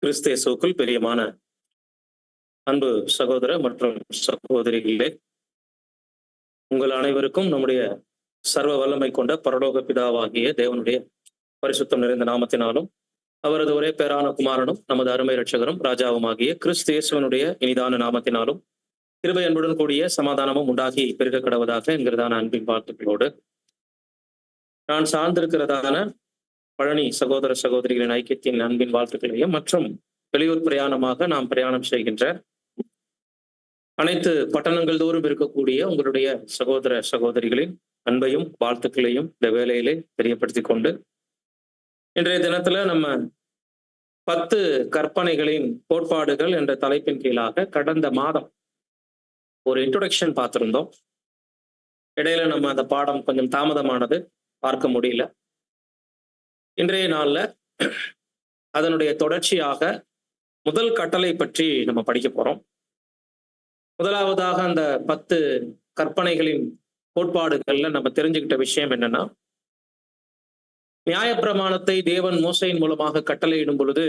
கிறிஸ்து இயேசுவுக்குள் பிரியமான அன்பு சகோதர மற்றும் சகோதரிகளே, உங்கள் அனைவருக்கும் நம்முடைய சர்வ வல்லமை கொண்ட பரலோக பிதாவாகிய தேவனுடைய பரிசுத்தம் நிறைந்த நாமத்தினாலும், அவரது ஒரே பேரான குமாரனும் நமது அருமை இரட்சகரும் ராஜாவுமாகிய கிறிஸ்து இயேசுவனுடைய இனிதான நாமத்தினாலும் கிருபை அன்புடன் கூடிய சமாதானமும் உண்டாகி பெருக கடவதாக என்கிறதான அன்பின் வாழ்த்துக்களோடு, நான் சார்ந்திருக்கிறதான பழனி சகோதர சகோதரிகளின் ஐக்கியத்தின் அன்பின் வாழ்த்துக்களையும் மற்றும் வெளியூர் பிரயாணமாக நாம் பிரயாணம் செய்கின்ற அனைத்து பட்டணங்கள் தோறும் இருக்கக்கூடிய உங்களுடைய சகோதர சகோதரிகளின் அன்பையும் வாழ்த்துக்களையும் இந்த வேலையிலே தெரியப்படுத்திக் கொண்டு, இன்றைய தினத்துல நம்ம 10 கற்பனைகளின் கோட்பாடுகள் என்ற தலைப்பின் கீழாக கடந்த மாதம் ஒரு இன்ட்ரோடக்ஷன் பார்த்திருந்தோம். இடையில நம்ம அந்த பாடம் கொஞ்சம் தாமதமானது, பார்க்க முடியல. இன்றைய நாள்ல அதனுடைய தொடர்ச்சியாக முதல் கட்டளை பற்றி நம்ம படிக்க போறோம். முதலாவதாக அந்த 10 கற்பனைகளின் கோட்பாடுகள்ல நம்ம தெரிஞ்சுக்கிட்ட விஷயம் என்னன்னா, நியாயப்பிரமாணத்தை தேவன் மோசையின் மூலமாக கட்டளையிடும் பொழுது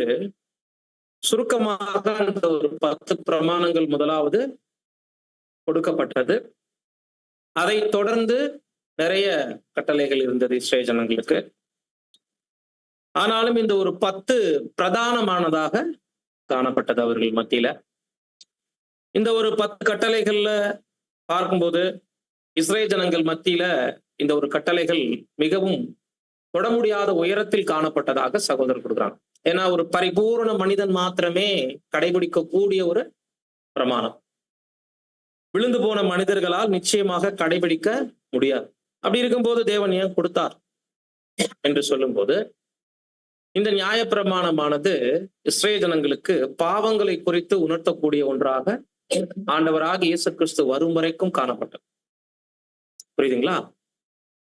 சுருக்கமாக அந்த ஒரு 10 பிரமாணங்கள் முதலாவது கொடுக்கப்பட்டது. அதை தொடர்ந்து நிறைய கட்டளைகள் இருந்தது இஸ்ரவேல் ஜனங்களுக்கு. ஆனாலும் இந்த ஒரு 10 பிரதானமானதாக காணப்பட்டது அவர்கள் மத்தியில. இந்த ஒரு 10 கட்டளைகள்ல பார்க்கும்போது இஸ்ரவேல் ஜனங்கள் மத்தியில இந்த ஒரு கட்டளைகள் மிகவும் தொட முடியாத உயரத்தில் காணப்பட்டதாக சகோதரர் கொடுக்குறாங்க. ஏன்னா ஒரு பரிபூரண மனிதன் மாத்திரமே கடைபிடிக்கக்கூடிய ஒரு பிரமாணம். விழுந்து போன மனிதர்களால் நிச்சயமாக கடைபிடிக்க முடியாது. அப்படி இருக்கும்போது தேவன் ஏன் கொடுத்தார் என்று சொல்லும்போது, இந்த நியாயப்பிரமாணமானது இஸ்ரவேல் ஜனங்களுக்கு பாவங்களை குறித்து உணர்த்தக்கூடிய ஒன்றாக ஆண்டவராக இயேசு கிறிஸ்து வரும் வரைக்கும் காணப்பட்டது. புரியுதுங்களா?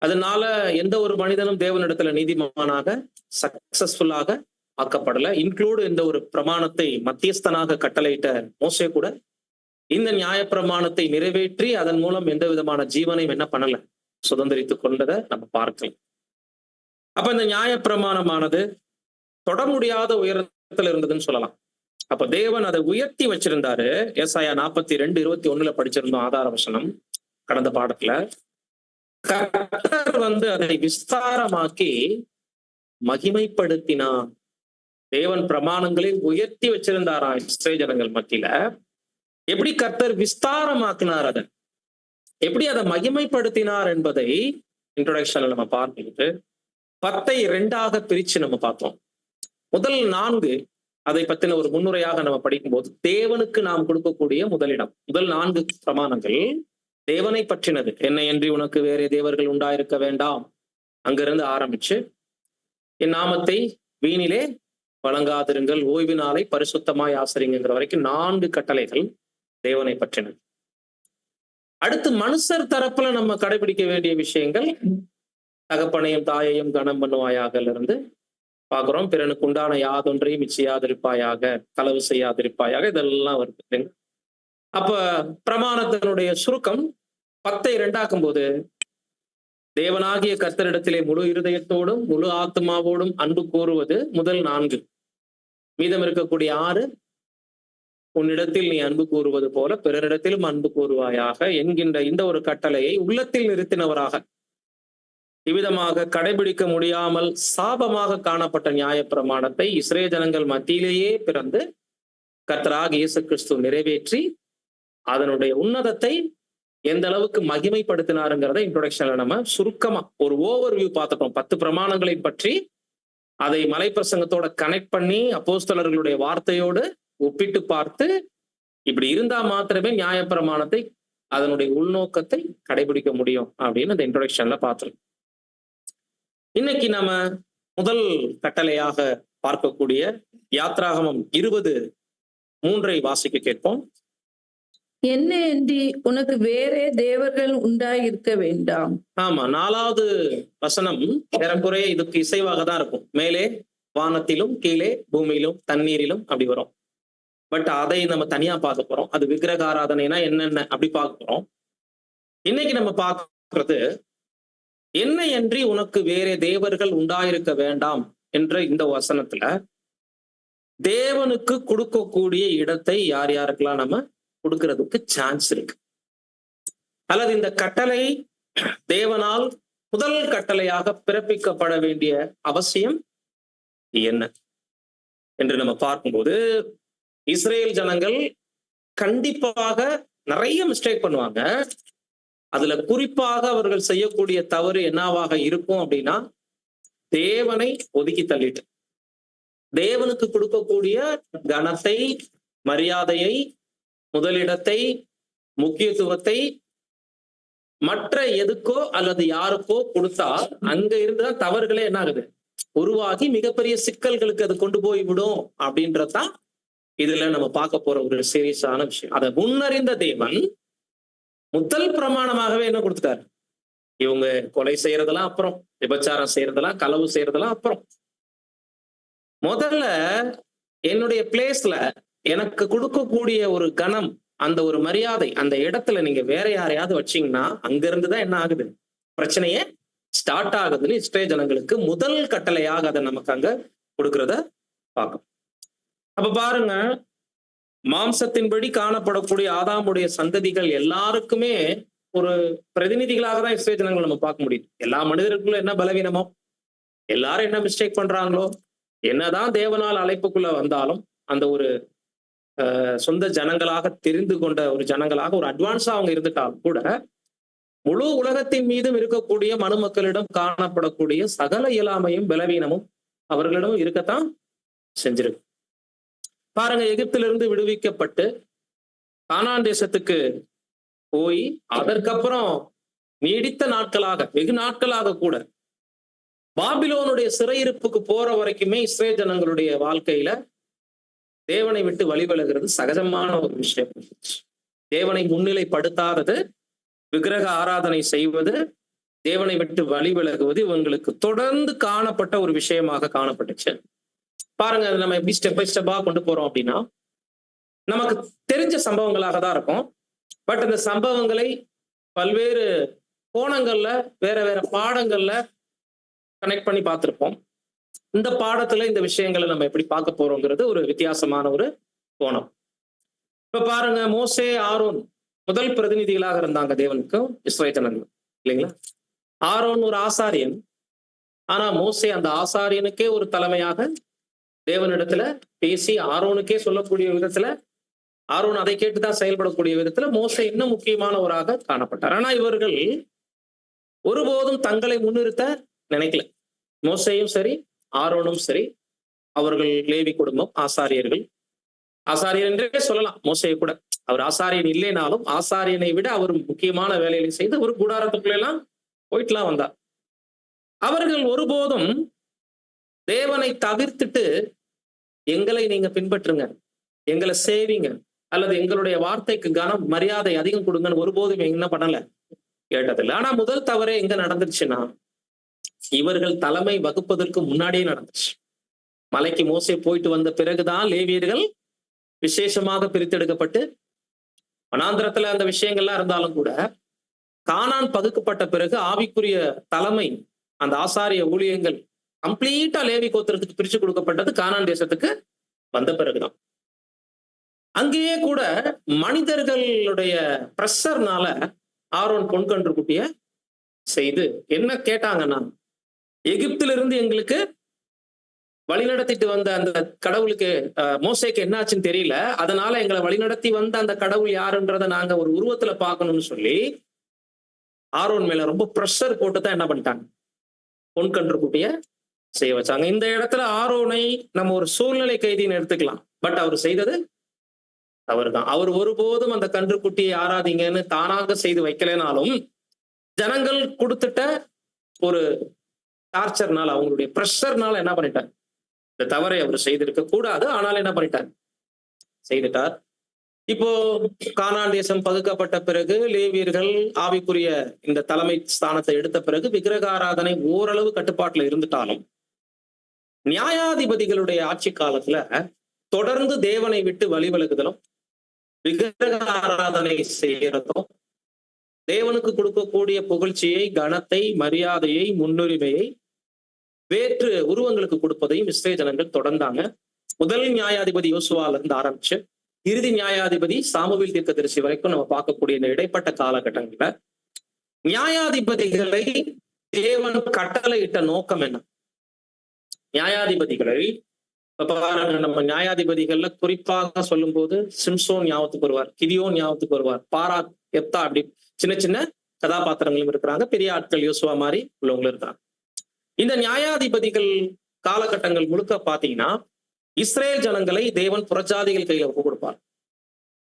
அதனால எந்த ஒரு மனிதனும் தேவனிடத்துல நீதிமானாக சக்சஸ்ஃபுல்லாக ஆக்கப்படல. இன்க்ளூடு இந்த ஒரு பிரமாணத்தை மத்தியஸ்தனாக கட்டளையிட்ட மோசே கூட இந்த நியாயப்பிரமாணத்தை நிறைவேற்றி அதன் மூலம் எந்த விதமான ஜீவனையும் என்ன பண்ணல, சுதந்திரித்துக் கொண்டதை நம்ம பார்க்கலாம். அப்ப இந்த நியாயப்பிரமாணமானது தொட முடியாத உயரத்துல இருந்ததுன்னு சொல்லலாம். அப்ப தேவன் அதை உயர்த்தி வச்சிருந்தாரு. ஏசாயா 42:21 படிச்சிருந்தோம் ஆதார வசனம் கடந்த பாடத்துல. கர்த்தர் அதை விஸ்தாரமாக்கி மகிமைப்படுத்தினார். தேவன் பிரமாணங்களை உயர்த்தி வச்சிருந்தாராம் இஸ்ரவேல் ஜனங்கள் மத்தியில. எப்படி கர்த்தர் விஸ்தாரமாக்கினார், எப்படி அதை மகிமைப்படுத்தினார் என்பதை இன்ட்ரோடக்ஷன்ல நம்ம பார்த்துக்கிட்டு 10ஐ 2ஆக பிரிச்சு நம்ம பார்த்தோம். முதல் 4 அதை பத்தின ஒரு முன்னுரையாக நம்ம படிக்கும்போது தேவனுக்கு நாம் கொடுக்கக்கூடிய முதலிடம். முதல் 4 பிரமாணங்கள் தேவனை பற்றினது. என்னையன்றி உனக்கு வேற தேவர்கள் உண்டாயிருக்க வேண்டாம், அங்கிருந்து ஆரம்பிச்சு என் நாமத்தை வீணிலே வழங்காதிருங்கள், ஓய்வு நாளை பரிசுத்தமாய் ஆசரிங்கிற வரைக்கும் 4 கட்டளைகள் தேவனை பற்றினது. அடுத்து மனுஷர் தரப்புல நம்ம கடைபிடிக்க வேண்டிய விஷயங்கள், தகப்பனையும் தாயையும் கனம் பண்ணுவாயாக இருந்து பாக்குறோம். பிறனுக்கு உண்டான யாதொன்றையும் இச்சையாதிருப்பாயாக, களவு செய்யாதிருப்பாயாக, இதெல்லாம் வருது. அப்ப பிரமாணத்தினுடைய சுருக்கம் 10ஐ 2ஆக்கும் போது தேவனாகிய கர்த்தரிடத்திலே முழு இருதயத்தோடும் முழு ஆத்மாவோடும் அன்பு கூறுவது முதல் 4. மீதம் இருக்கக்கூடிய 6, உன்னிடத்தில் நீ அன்பு கூறுவது போல பிறரிடத்திலும் அன்பு கூறுவாயாக என்கின்ற இந்த ஒரு கட்டளையை உள்ளத்தில் நிறுத்தினவராக இவ்விதமாக கடைபிடிக்க முடியாமல் சாபமாக காணப்பட்ட நியாயப்பிரமாணத்தை இஸ்ரவேல் ஜனங்கள் மத்தியிலேயே பிறந்து கர்த்தராகிய இயேசு கிறிஸ்து நிறைவேற்றி அதனுடைய உன்னதத்தை எந்த அளவுக்கு மகிமைப்படுத்தினாருங்கிறத இன்ட்ரோடக்ஷன்ல நம்ம சுருக்கமா ஒரு ஓவர்வியூ பார்த்துட்டோம். 10 பிரமாணங்களை பற்றி அதை மலைப்பிரசங்கத்தோட கனெக்ட் பண்ணி அப்போஸ்தலர்களுடைய வார்த்தையோடு ஒப்பிட்டு பார்த்து, இப்படி இருந்தா மாத்திரமே நியாயப்பிரமாணத்தை அதனுடைய உள்நோக்கத்தை கடைபிடிக்க முடியும் அப்படின்னு இந்த இன்ட்ரோடக்ஷன்ல பார்த்துருக்கோம். இன்னைக்கு நம்ம முதல் கட்டளையாக பார்க்கக்கூடிய யாத்ராகமம் 20:3 வாசிக்க கேட்போம். என்னையன்றி உனக்கு வேறே தேவர்கள் உண்டாயிருக்க வேண்டாம். ஆமா, 4வது வசனம் ஏறக்குறைய இதுக்கு இசைவாக தான் இருக்கும். மேலே வானத்திலும் கீழே பூமியிலும் தண்ணீரிலும் அப்படி வரும். பட் அதை நம்ம தனியா பார்க்க போறோம். அது விக்கிரக ஆராதனைனா என்னென்ன அப்படி பார்க்க போறோம். இன்னைக்கு நம்ம பார்க்கறது என்னையன்றி உனக்கு வேறே தேவர்கள் உண்டாயிருக்க வேண்டாம் என்ற இந்த வசனத்துல தேவனுக்கு கொடுக்கக்கூடிய இடத்தை யார் யாருக்கெல்லாம் நம்ம கொடுக்கறதுக்கு சான்ஸ் இருக்கு, அல்லது இந்த கட்டளை தேவனால் முதல் கட்டளையாக பிறப்பிக்கப்பட வேண்டிய அவசியம் என்ன என்று நம்ம பார்க்கும்போது, இஸ்ரேல் ஜனங்கள் கண்டிப்பாக நிறைய மிஸ்டேக் பண்ணுவாங்க. அதுல குறிப்பாக அவர்கள் செய்யக்கூடிய தவறு என்னவாக இருக்கும் அப்படின்னா, தேவனை ஒதுக்கி தள்ளிட்டு தேவனுக்கு கொடுக்கக்கூடிய கனத்தை, மரியாதையை, முதலிடத்தை, முக்கியத்துவத்தை மற்ற எதுக்கோ அல்லது யாருக்கோ கொடுத்தா அங்க இருந்துதான் தவறுகளே என்ன ஆகுது, உருவாகி மிகப்பெரிய சிக்கல்களுக்கு அது கொண்டு போய் விடும் அப்படின்றதுதான் இதுல நம்ம பார்க்க போற ஒரு சீரியஸான விஷயம். அதை முன்னறிந்த தேவன் முதல் பிரமாணமாகவே என்ன கொடுத்துட்டாரு, இவங்க கொலை செய்யறதெல்லாம் அப்புறம், விபச்சாரம் செய்யறதெல்லாம், களவு செய்யறதெல்லாம் அப்புறம், முதல்ல என்னுடைய பிளேஸ்ல எனக்கு கொடுக்கக்கூடிய ஒரு கணம், அந்த ஒரு மரியாதை, அந்த இடத்துல நீங்க வேற யாரையாவது வச்சீங்கன்னா அங்க இருந்துதான் என்ன ஆகுது, பிரச்சனையே ஸ்டார்ட் ஆகுதுன்னு இஸ்ரேல் ஜனங்களுக்கு முதல் கட்டளையாக அதை நமக்கு அங்க கொடுக்கறத பார்க்கணும். அப்ப பாருங்க, மாம்சத்தின்படி காணப்படக்கூடிய ஆதாமுடைய சந்ததிகள் எல்லாருக்குமே ஒரு பிரதிநிதிகளாக தான் இஸ்ரேல் ஜனங்களை நம்ம பார்க்க முடியும். எல்லா மனிதர்களுக்கும் என்ன பலவீனமோ, எல்லாரும் என்ன மிஸ்டேக் பண்றாங்களோ, என்னதான் தேவனால் அழைப்புக்குள்ள வந்தாலும் அந்த ஒரு சொந்த ஜனங்களாக தெரிந்து கொண்ட ஒரு ஜனங்களாக ஒரு அட்வான்ஸா அவங்க இருந்துட்டாலும் கூட, முழு உலகத்தின் மீதும் இருக்கக்கூடிய மனுமக்களிடம் காணப்படக்கூடிய சகல இயலாமையும் பலவீனமும் அவர்களிடம் இருக்கத்தான் செஞ்சிருக்கு. பாருங்க, எகிப்திலிருந்து விடுவிக்கப்பட்டு கானான் தேசத்துக்கு போய் அதற்கப்புறம் நீடித்த நாட்களாக, வெகு நாட்களாக கூட பாபிலோனுடைய சிறையிருப்புக்கு போற வரைக்குமே இஸ்ரேல் ஜனங்களுடைய வாழ்க்கையில தேவனை விட்டு வழிவிலகிறது சகஜமான ஒரு விஷயம். தேவனை முன்னிலைப்படுத்தாதது, விக்கிரக ஆராதனை செய்வது, தேவனை விட்டு வழிவிலகுவது இவங்களுக்கு தொடர்ந்து காணப்பட்ட ஒரு விஷயமாக காணப்பட்டுச்சு. பாருங்க, அது நம்ம எப்படி ஸ்டெப் பை ஸ்டெப்பா கொண்டு போறோம் அப்படின்னா, நமக்கு தெரிஞ்ச சம்பவங்களாக தான் இருக்கும். பட் இந்த சம்பவங்களை பல்வேறு கோணங்கள்ல, வேற வேற பாடங்கள்ல கனெக்ட் பண்ணி பார்த்திருப்போம். இந்த பாடத்துல இந்த விஷயங்களை நம்ம எப்படி பார்க்க போறோங்கிறது ஒரு வித்தியாசமான ஒரு கோணம். இப்ப பாருங்க, மோசே, ஆரோன் முதல் பிரதிநிதிகளாக இருந்தாங்க தேவனுக்கும் இஸ்ரவேல் ஜனங்கள், இல்லைங்களா? ஆரோன் ஒரு ஆசாரியன். ஆனா மோசே அந்த ஆசாரியனுக்கே ஒரு தலைமையாக தேவனிடத்துல பேசி ஆரோனுக்கே சொல்லக்கூடிய விதத்துல, ஆரோன் அதை கேட்டுதான் செயல்படக்கூடிய விதத்துல மோசே இன்னும் முக்கியமானவராக காணப்பட்டார். ஆனா இவர்கள் ஒருபோதும் தங்களை முன்னிறுத்த நினைக்கல. மோசேயும் சரி, ஆரோனும் சரி, அவர்கள் லேவி குடும்பம், ஆசாரியர்கள். ஆசாரியர் என்றே சொல்லலாம் மோசேயை கூட. அவர் ஆசாரியன் இல்லைனாலும் ஆசாரியனை விட அவர் முக்கியமான வேலைகளை செய்து ஒரு கூடாரத்துக்குள்ள எல்லாம் போயிட்டுலாம் வந்தார். அவர்கள் ஒருபோதும் தேவனை தவிர்த்துட்டு எங்களை நீங்க பின்பற்றுங்க, எங்களை சேவிங்க, அல்லது எங்களுடைய வார்த்தைக்கு கனம், மரியாதை அதிகம் கொடுங்கன்னு ஒருபோதும் என்ன பண்ணல, கேட்டதில்லை. ஆனா முதல் தவறே எங்க நடந்துருச்சுன்னா, இவர்கள் தலைமை வகுப்பதற்கு முன்னாடியே நடந்துச்சு. மலைக்கு மோசே போயிட்டு வந்த பிறகுதான் லேவியர்கள் விசேஷமாக பிரித்தெடுக்கப்பட்டு, வனாந்திரத்துல அந்த விஷயங்கள்லாம் இருந்தாலும் கூட, கானான் பகுக்கப்பட்ட பிறகு ஆவிக்குரிய தலைமை, அந்த ஆசாரிய ஊழியங்கள் கம்ப்ளீட்டா லேவி கோத்திரத்துக்கு பிரிச்சு கொடுக்கப்பட்டது கானான் தேசத்துக்கு வந்த பிறகுதான். அங்கேயே கூட மனிதர்களுடைய பிரஷர்னால ஆரோன் பொன்கன்று குட்டிய செய்து என்ன கேட்டாங்கன்னா, எகிப்திலிருந்து எங்களுக்கு வழிநடத்திட்டு வந்த அந்த கடவுளுக்கு, மோசேக்கு என்னாச்சுன்னு தெரியல, அதனால எங்களை வழிநடத்தி வந்த அந்த கடவுள் யாருன்றதை நாங்க ஒரு உருவத்துல பார்க்கணும்னு சொல்லி ஆரோன் மேல ரொம்ப ப்ரெஷர் போட்டுதான் என்ன பண்ணிட்டாங்க, பொன்கன்று குட்டிய செய்ய வச்சாங்க. இந்த இடத்துல ஆரோனை நம்ம ஒரு சூழ்நிலை கைதின்னு எடுத்துக்கலாம். பட் அவர் செய்தது தவறுதான். அவர் ஒருபோதும் அந்த கன்றுக்குட்டியை ஆராதிங்கன்னு தானாக செய்து வைக்கலைனாலும், ஜனங்கள் கொடுத்துட்ட ஒரு டார்ச்சர்னால, அவங்களுடைய பிரஷர்னால என்ன பண்ணிட்டார், இந்த தவறை அவர் செய்திருக்க கூடாது. ஆனால் என்ன பண்ணிட்டார், செய்துட்டார். இப்போ கானான் தேசம் பகுக்கப்பட்ட பிறகு லேவியர்கள் ஆவிக்குரிய இந்த தலைமை ஸ்தானத்தை எடுத்த பிறகு விக்கிரக ஆராதனை ஓரளவு கட்டுப்பாட்டுல இருந்துட்டாலும், நியாயாதிபதிகளுடைய ஆட்சி காலத்துல தொடர்ந்து தேவனை விட்டு வழிவிலகுதலும், விக்கிரக ஆராதனை செய்யறதும், தேவனுக்கு கொடுக்கக்கூடிய புகழ்ச்சியை, கனத்தை, மரியாதையை, முன்னுரிமையை வேற்று உருவங்களுக்கு கொடுப்பதையும் இஸ்ரவேல் ஜனங்கள் தொடர்ந்தாங்க. முதல் நியாயாதிபதி யோசுவால இருந்து ஆரம்பிச்சு இறுதி நியாயாதிபதி சாமுவேல் தீர்க்கதரிசி வரைக்கும் நம்ம பார்க்கக்கூடிய இந்த இடைப்பட்ட காலகட்டங்கள்ல நியாயாதிபதிகளை தேவன் கட்டளையிட்ட நோக்கம் என்ன? நியாயாதிபதிகளை பாருங்க, நம்ம நியாயாதிபதிகள்ல குறிப்பாக சொல்லும் போது சிம்சோன் ஞாபகத்துக்கு வருவார், கிதியோன் ஞாபகத்துக்கு வருவார், பாராக், எப்தா, அப்படி சின்ன சின்ன கதாபாத்திரங்களும் இருக்கிறாங்க. பெரிய ஆட்கள் யோசுவா மாதிரி உள்ளவங்களும் இருக்காங்க. இந்த நியாயாதிபதிகள் காலகட்டங்கள் முழுக்க பாத்தீங்கன்னா இஸ்ரேல் ஜனங்களை தேவன் புறஜாதிகள் கையில ஒப்பு கொடுப்பார்.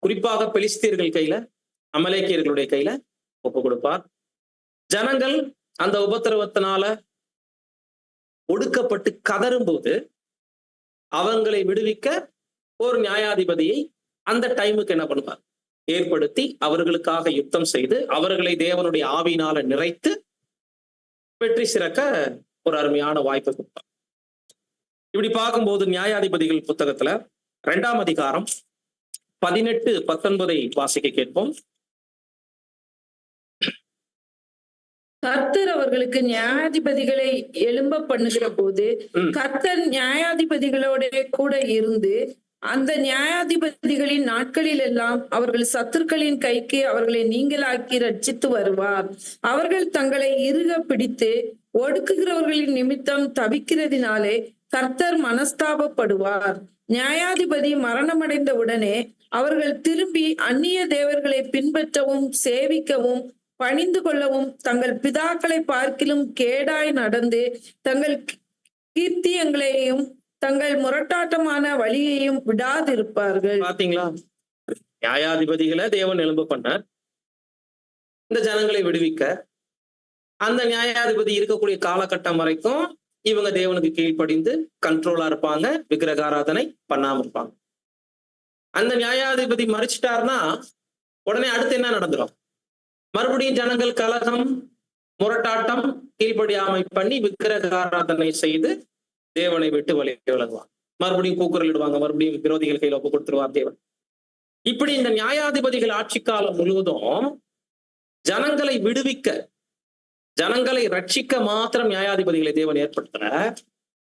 குறிப்பாக பெலிஸ்தீர்கள் கையில, அமலேக்கியர்களுடைய கையில ஒப்பு கொடுப்பார். ஜனங்கள் அந்த உபத்திரவத்தினால ஒடுக்கப்பட்டு கதறும் போது அவங்களை விடுவிக்க ஒரு நியாயாதிபதியை அந்த டைமுக்கு என்ன பண்ணுவார்? ஏற்படுத்தி அவர்களுக்காக யுத்தம் செய்து அவர்களை தேவனுடைய ஆவியினால நிறைத்து வெற்றி சிறக்க ஒரு அருமையான வாய்ப்பு கொடுப்பார். இப்படி பார்க்கும்போது நியாயாதிபதிகள் புத்தகத்துல 2ஆம் அதிகாரம் 18-19 வாசிக்க கேட்போம். கர்த்தர் அவர்களுக்கு நியாயாதிபதிகளை எழும்ப பண்ணுகிற போது கர்த்தர் நியாயாதிபதிகளோட கூட இருந்து அந்த நியாயாதிபதிகளின் நாட்களில் எல்லாம் அவர்கள் சத்துருக்களின் கைக்கு அவர்களை நீங்களாக்கி ரட்சித்து வருவார். அவர்கள் தங்களை இறுக பிடித்து ஒடுக்குகிறவர்களின் நிமித்தம் தவிக்கிறதினாலே கர்த்தர் மனஸ்தாபப்படுவார். நியாயாதிபதி மரணமடைந்த உடனே அவர்கள் திரும்பி அந்நிய தேவர்களை பின்பற்றவும் சேவிக்கவும் பணிந்து கொள்ளவும் தங்கள் பிதாக்களை பார்க்கிலும் கேடாய் நடந்து தங்கள் கீர்த்தியங்களையும் தங்கள் முரட்டாட்டமான வழியையும் விடாதிருப்பார்கள். பாத்தீங்களா, நியாயாதிபதிகளை தேவன் எழும்ப பண்ணார் இந்த ஜனங்களை விடுவிக்க. அந்த நியாயாதிபதி இருக்கக்கூடிய காலகட்டம் வரைக்கும் இவங்க தேவனுக்கு கீழ்ப்படிந்து கண்ட்ரோலா இருப்பாங்க, விக்கிரகாராதனை பண்ணாம இருப்பாங்க. அந்த நியாயாதிபதி மறிச்சிட்டாருன்னா உடனே அடுத்து என்ன நடந்துடும்? மறுபடியும் ஜனங்கள் கலகம், முரட்டாட்டம், கீழ்ப்படியாமை பண்ணி விக்கிரகாராதனை செய்து தேவனை விட்டு விலகுவாங்க. மறுபடியும் கூக்குரலிடுவாங்க, மறுபடியும் விரோதிகள் கையில ஒப்பு கொடுத்துருவார் தேவன். இப்படி இந்த நியாயாதிபதிகள் ஆட்சி காலம் முழுவதும் ஜனங்களை விடுவிக்க, ஜனங்களை ரட்சிக்க மாத்திரம் நியாயாதிபதிகளை தேவன் ஏற்படுத்தல.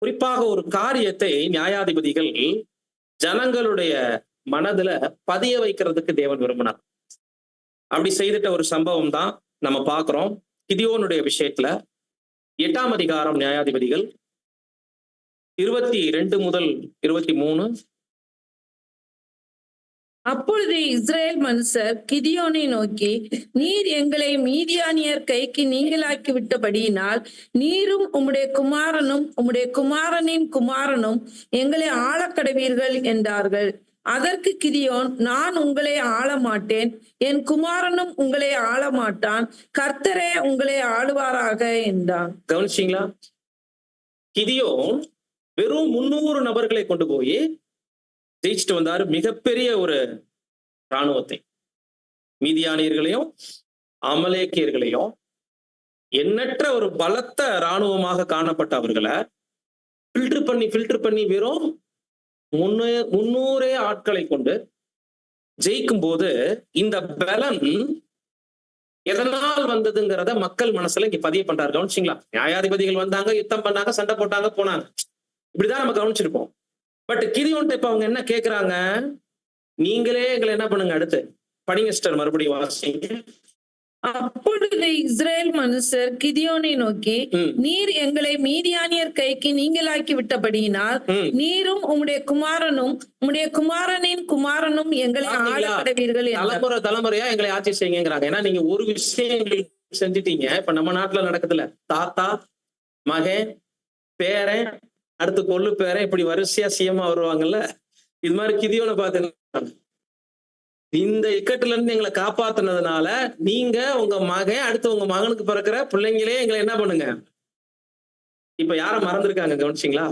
குறிப்பாக ஒரு காரியத்தை நியாயாதிபதிகள் ஜனங்களுடைய மனதுல பதிய வைக்கிறதுக்கு தேவன் விரும்பினார். அப்படி செய்துட்ட ஒரு சம்பவம் தான் நம்ம பார்க்கிறோம் கிதியோனுடைய விஷயத்துல. 8ஆம் அதிகாரம் நியாயாதிபதிகள் 22-23. அப்பொழுது இஸ்ரேல் மனுஷர் கிதியோனை நோக்கி, நீர் எங்களை மீதியானியர் கைக்கு நீங்களாக்கி விட்டபடியினால் நீரும் உம்முடைய குமாரனும் உம்முடைய குமாரனின் குமாரனும் எங்களை ஆளக்கடவீர்கள் என்றார்கள். அதற்கு கிதியோன், நான் உங்களை ஆள மாட்டேன், என் குமாரனும் உங்களை ஆள மாட்டான், கர்த்தரே உங்களை ஆளுவாராக என்றான். கவனிச்சிங்களா? கிதியோன் வெறும் 300 நபர்களை கொண்டு போய் ஜெயிச்சுட்டு வந்தாரு. மிகப்பெரிய ஒரு இராணுவத்தை, மீதியானியர்களையும் அமலேக்கியர்களையும், எண்ணற்ற ஒரு பலத்த இராணுவமாக காணப்பட்ட அவர்களை ஃபில்டர் பண்ணி வெறும் 300 ஆட்களை கொண்டு ஜெயிக்கும் போது இந்த பலன் எதனால் வந்ததுங்கிறத மக்கள் மனசுல இங்க பதிய பண்றாரு. கவனிச்சிங்களா? நியாயாதிபதிகள் வந்தாங்க, யுத்தம் பண்ணாங்க, சண்டை போட்டாங்க, போனாங்க. இப்படிதான் நம்ம கவனிச்சிருப்போம். பட் கிதியோன்ட்ட இப்ப அவங்க என்ன கேக்குறாங்க? நீங்களே எங்களை என்ன பண்ணுங்க, அடுத்து படிங்க சிஸ்டர், மறுபடியும் வாசிங்க. அப்பொழுது இஸ்ரேல் மனுஷர் கிதியோனை நோக்கி, நீர் எங்களை மீதியானியர் கைக்கு நீங்களாக்கி விட்டபடியினால் நீரும் உம்முடைய குமாரனும் உம்முடைய குமாரனின் குமாரனும் எங்களை ஆளக்கடவீர்கள். தலைமுறையா எங்களை ஆட்சி செய்யுங்கிறாங்க. ஏன்னா நீங்க ஒரு விஷயம் செஞ்சுட்டீங்க. இப்ப நம்ம நாட்டுல நடக்குதுல, தாத்தா மகன் பேரன் அடுத்து கொள்ளு பேரன், இப்படி வரிசையா சிஎம்மா வருவாங்கல்ல. இது மாதிரி கிதியோனை பார்த்து, இந்த இக்கட்டுல இருந்து எங்களை காப்பாத்துனதுனால நீங்க உங்க மகன் அடுத்து உங்க மகனுக்கு பிறக்கிற பிள்ளைங்களே எங்களை என்ன பண்ணுங்க. இப்ப யார மறந்துருக்காங்க? கவனிச்சிங்களா?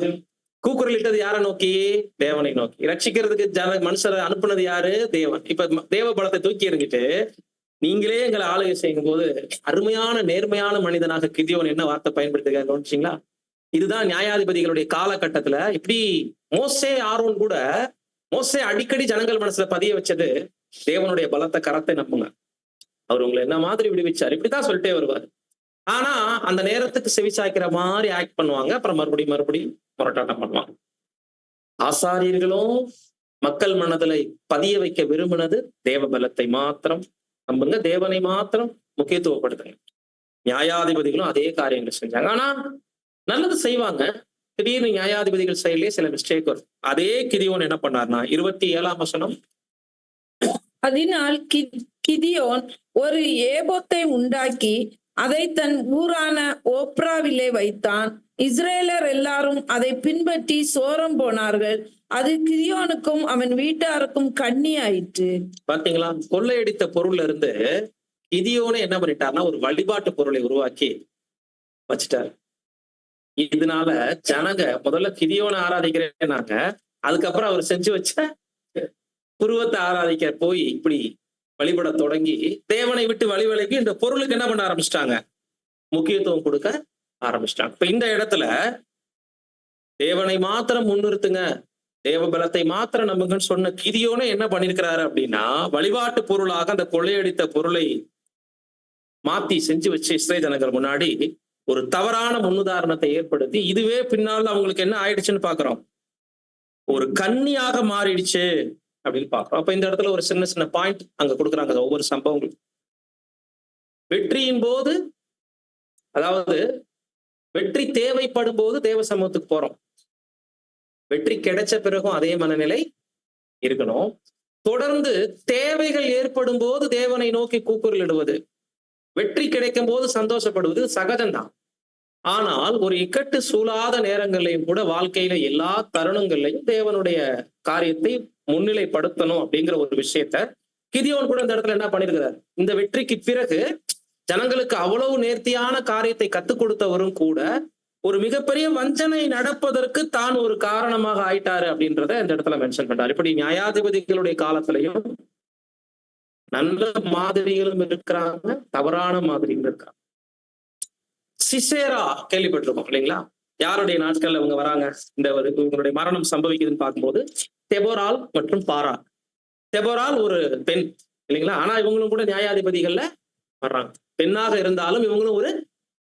கூக்குரலிட்டது யாரை நோக்கி? தேவனை நோக்கி. ரட்சிக்கிறதுக்கு மனுஷரை அனுப்புனது யாரு? தேவன். இப்ப தேவ பலத்தை தூக்கி எறிஞ்சிட்டு நீங்களே எங்களை ஆளுகை செய்யும் போது அருமையான நேர்மையான மனிதனாக கிதியோன் என்ன வார்த்தை பயன்படுத்துக? கவனிச்சிங்களா? இதுதான் நியாயாதிபதிகளுடைய காலகட்டத்துல. இப்படி மோசே ஆரோன் கூட, மோசே அடிக்கடி ஜனங்கள் மனசுல பதிய வச்சது தேவனுடைய பலத்த கரத்தை நம்புங்க, அவர் உங்களை என்ன மாதிரி விடுவிச்சார், இப்படிதான் சொல்லிட்டே வருவார். ஆனா அந்த நேரத்துக்கு செவிசாய்க்கிற மாதிரி ஆக்ட் பண்ணுவாங்க. அப்புறம் மறுபடியும் முரட்டாட்டம் பண்ணுவாங்க. ஆசாரியர்களும் மக்கள் மனதில் பதிய வைக்க விரும்பினது தேவ பலத்தை மாத்திரம் நம்புங்க, தேவனை மாத்திரம் முக்கியத்துவப்படுத்துங்க. நியாயாதிபதிகளும் அதே காரியங்கள் செஞ்சாங்க. ஆனா நல்லது செய்வாங்க. திடீர்னு நியாயாதிபதிகள் சைட்லயே சில மிஸ்டேக் வரும். அதே கிதியோன் என்ன பண்ணார்னா 27ஆம் வசனம், அதனால் கிதியோன் ஒரு ஏபோத்தை உண்டாக்கி அதை தன் ஊரான ஓப்ராவிலே வைத்தான். இஸ்ரேலர் எல்லாரும் அதை பின்பற்றி சோரம் போனார்கள். அது கிதியோனுக்கும் அவன் வீட்டாருக்கும் கண்ணி ஆயிற்று. பாத்தீங்களா? கொள்ளையடித்த பொருள்ல இருந்து கிதியோனே என்ன பண்ணிட்டார்னா ஒரு வழிபாட்டு பொருளை உருவாக்கி வச்சுட்டார். இதனால ஜனங்க முதல்ல கிதியோனை ஆராதிக்கிறேன்னாங்க, அதுக்கப்புறம் அவர் செஞ்சு வச்ச உருவத்தை ஆராதிக்க போய் இப்படி வழிபட தொடங்கி தேவனை விட்டு வழிவிலகி இந்த பொருளுக்கு என்ன பண்ண ஆரம்பிச்சிட்டாங்க, முக்கியத்துவம் கொடுக்க ஆரம்பிச்சிட்டாங்க. இப்ப இந்த இடத்துல தேவனை மாத்திரம் முன்னிறுத்துங்க, தேவ பலத்தை மாத்திரம் நம்புங்கன்னு சொன்ன கிதியோனே என்ன பண்ணிருக்கிறாரு அப்படின்னா, வழிபாட்டு பொருளாக அந்த கொள்ளையடித்த பொருளை மாத்தி செஞ்சு வச்சு இஸ்ரேல் ஜனங்கள் முன்னாடி ஒரு தவறான முன்னுதாரணத்தை ஏற்படுத்தி, இதுவே பின்னால் அவங்களுக்கு என்ன ஆயிடுச்சுன்னு பாக்குறோம், ஒரு கன்னியாக மாறிடுச்சு அப்படின்னு பாக்குறோம். அப்ப இந்த இடத்துல ஒரு சின்ன சின்ன பாயிண்ட் அங்க கொடுக்குறாங்க ஒவ்வொரு சம்பவங்களும். வெற்றியின் போது, அதாவது வெற்றி தேவைப்படும் போது தேவ சமூகத்துக்கு போறோம். வெற்றி கிடைச்ச பிறகும் அதே மனநிலை இருக்கணும். தொடர்ந்து தேவைகள் ஏற்படும் போது தேவனை நோக்கி கூக்குரலிடுவது, வெற்றி கிடைக்கும் போது சந்தோஷப்படுவது சகஜம்தான். ஆனால் ஒரு இக்கட்டு சூழாத நேரங்களையும் கூட வாழ்க்கையில எல்லா தருணங்கள்லையும் தேவனுடைய காரியத்தை முன்னிலைப்படுத்தணும் அப்படிங்கிற ஒரு விஷயத்த கிதியோன் கூட இந்த இடத்துல என்ன பண்ணிருக்கிறார். இந்த வெற்றிக்கு பிறகு ஜனங்களுக்கு அவ்வளவு நேர்த்தியான காரியத்தை கத்துக் கொடுத்தவரும் கூட ஒரு மிகப்பெரிய வஞ்சனை நடப்பதற்கு தான் ஒரு காரணமாக ஆயிட்டாரு அப்படின்றத இந்த இடத்துல மென்ஷன் பண்றாரு. இப்படி நியாயாதிபதிகளுடைய காலத்திலையும் நல்ல மாதிரிகளும் இருக்கிறாங்க, தவறான மாதிரியும் இருக்காங்க. சிசேரா கேள்விப்பட்டிருக்கோம் இல்லைங்களா? யாருடைய நாட்கள்ல இவங்க வராங்க, இந்த இவங்களுடைய மரணம் சம்பவிக்குதுன்னு பார்க்கும்போது தெபோரால் மற்றும் பாராக். தெபோரால் ஒரு பெண் இல்லைங்களா? ஆனா இவங்களும் கூட நியாயாதிபதிகள்ல வர்றாங்க. பெண்ணாக இருந்தாலும் இவங்களும் ஒரு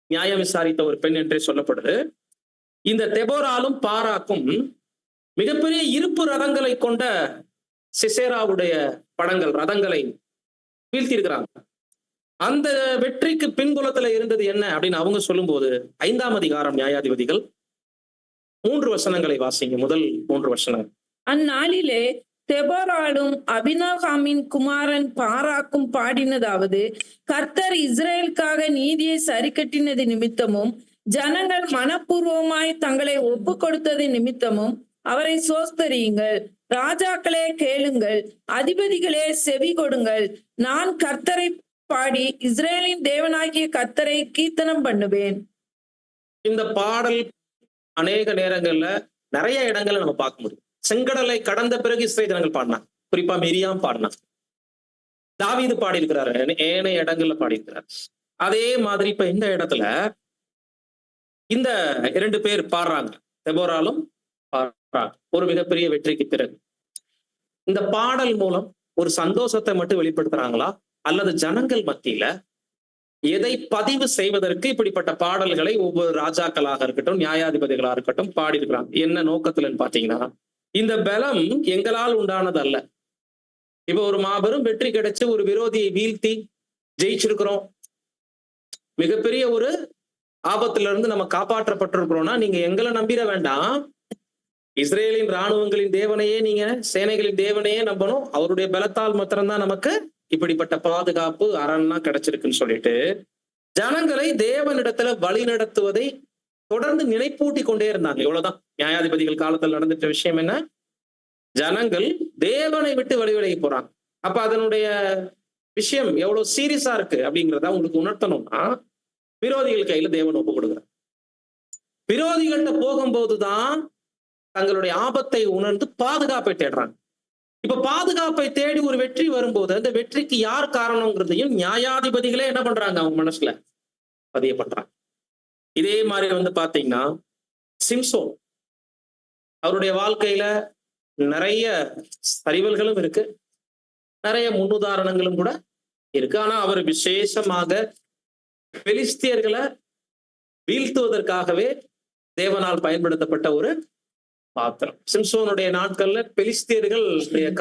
நியாயம் விசாரித்த ஒரு பெண் என்றே சொல்லப்படுது. இந்த தெபோராலும் பாராக்கும் மிகப்பெரிய இருப்பு ரதங்களை கொண்ட சிசேராவுடைய படங்கள், ரதங்களை வீழ்த்தியிருக்கிறாங்க. அந்த வெற்றிக்கு பின்புலத்துல இருந்தது என்ன அப்படின்னு அவங்க சொல்லும்போது 5ஆம் அதிகாரம் நியாயாதிபதிகள் 3 வசனங்களை வாசிங்க. முதல் 3 வசனம். அந்நாளிலே தெபோராலும் அபினோகாமின் குமாரன் பாராக்கும் பாடினதாவது, கர்த்தர் இஸ்ரேலுக்காக நீதியை சரிக்கட்டினது நிமித்தமும் ஜனங்கள் மனப்பூர்வமாய் தங்களை ஒப்பு கொடுத்தது நிமித்தமும் அவரை சோஸ்தரியுங்கள். ராஜாக்களே கேளுங்கள், அதிபதிகளே செவி கொடுங்கள். நான் கர்த்தரை பாடி இஸ்ரேலின் தேவனாகிய கர்த்தரை கீர்த்தனம் பண்ணுவேன். இந்த பாடல் அநேக நேரங்கள்ல நிறைய இடங்கள்ல நம்ம பார்க்க முடியும். செங்கடலை கடந்த பிறகு இஸ்ரேல் ஜனங்கள் பாடினாங்க. குறிப்பா மிரியாம் பாடினாங்க, தாவீது பாடியிருக்கிறாரு, ஏனைய இடங்கள்ல பாடியிருக்கிறார். அதே மாதிரி இப்ப இந்த இடத்துல இந்த 2 பேர் பாடுறாங்க, தெபோராலும் பாடுறாங்க. ஒரு மிகப்பெரிய வெற்றிக்கு பிறகு இந்த பாடல் மூலம் ஒரு சந்தோஷத்தை மட்டும் வெளிப்படுத்துறாங்களா, அல்லது ஜனங்கள் மத்தியில எதை பதிவு செய்வதற்கு இப்படிப்பட்ட பாடல்களை ஒவ்வொரு ராஜாக்களாக இருக்கட்டும், நியாயாதிபதிகளாக இருக்கட்டும் பாடியிருக்கிறாங்க? என்ன நோக்கத்துலன்னு பாத்தீங்கன்னா, இந்த பலம் எங்களால் உண்டானது அல்ல. இப்ப ஒரு மாபெரும் வெற்றி கிடைச்சு ஒரு விரோதியை வீழ்த்தி ஜெயிச்சிருக்கிறோம், மிகப்பெரிய ஒரு ஆபத்துல இருந்து நம்ம காப்பாற்றப்பட்டிருக்கிறோம்னா நீங்க எங்களை நம்பிட வேண்டாம், இஸ்ரேலின் இராணுவங்களின் தேவனையே, நீங்க சேனைகளின் தேவனையே நம்பணும். அவருடைய பலத்தால் மாத்திரம்தான் நமக்கு இப்படிப்பட்ட பாதுகாப்பு அரண்னா கிடைச்சிருக்குன்னு சொல்லிட்டு ஜனங்களை தேவனிடத்துல வழி நடத்துவதை தொடர்ந்து நினைப்பூட்டி கொண்டே இருந்தாங்க. இவ்வளவுதான் நியாயாதிபதிகள் காலத்தில் நடந்துட்ட விஷயம். என்ன, ஜனங்கள் தேவனை விட்டு வழி விலகி போறாங்க. அப்ப அதனுடைய விஷயம் எவ்வளவு சீரியஸா இருக்கு அப்படிங்கிறத உங்களுக்கு உணர்த்தணும்னா, விரோதிகள் கையில தேவன் ஒப்பு கொடுக்குறார். விரோதிகள்கிட்ட போகும்போதுதான் தங்களுடைய ஆபத்தை உணர்ந்து பாதுகாப்பை தேடுறாங்க. இப்ப பாதுகாப்பை தேடி ஒரு வெற்றி வரும்போது அந்த வெற்றிக்கு யார் காரணம்ங்கிறதையும் நியாயாதிபதிகளே என்ன பண்றாங்க, அவங்க மனசுல பதிய பண்றாங்க. இதே மாதிரி பாத்தீங்கன்னா சிம்சோன், அவருடைய வாழ்க்கையில நிறைய சரிவுகளும் இருக்கு, நிறைய முன்னுதாரணங்களும் கூட இருக்கு. ஆனா அவர் விசேஷமாக பெலிஸ்தியர்களை வீழ்த்துவதற்காகவே தேவனால் பயன்படுத்தப்பட்ட ஒரு பாத்திரம். சிம்சோனுடைய நாட்கள்ல பெலிஸ்தியர்கள்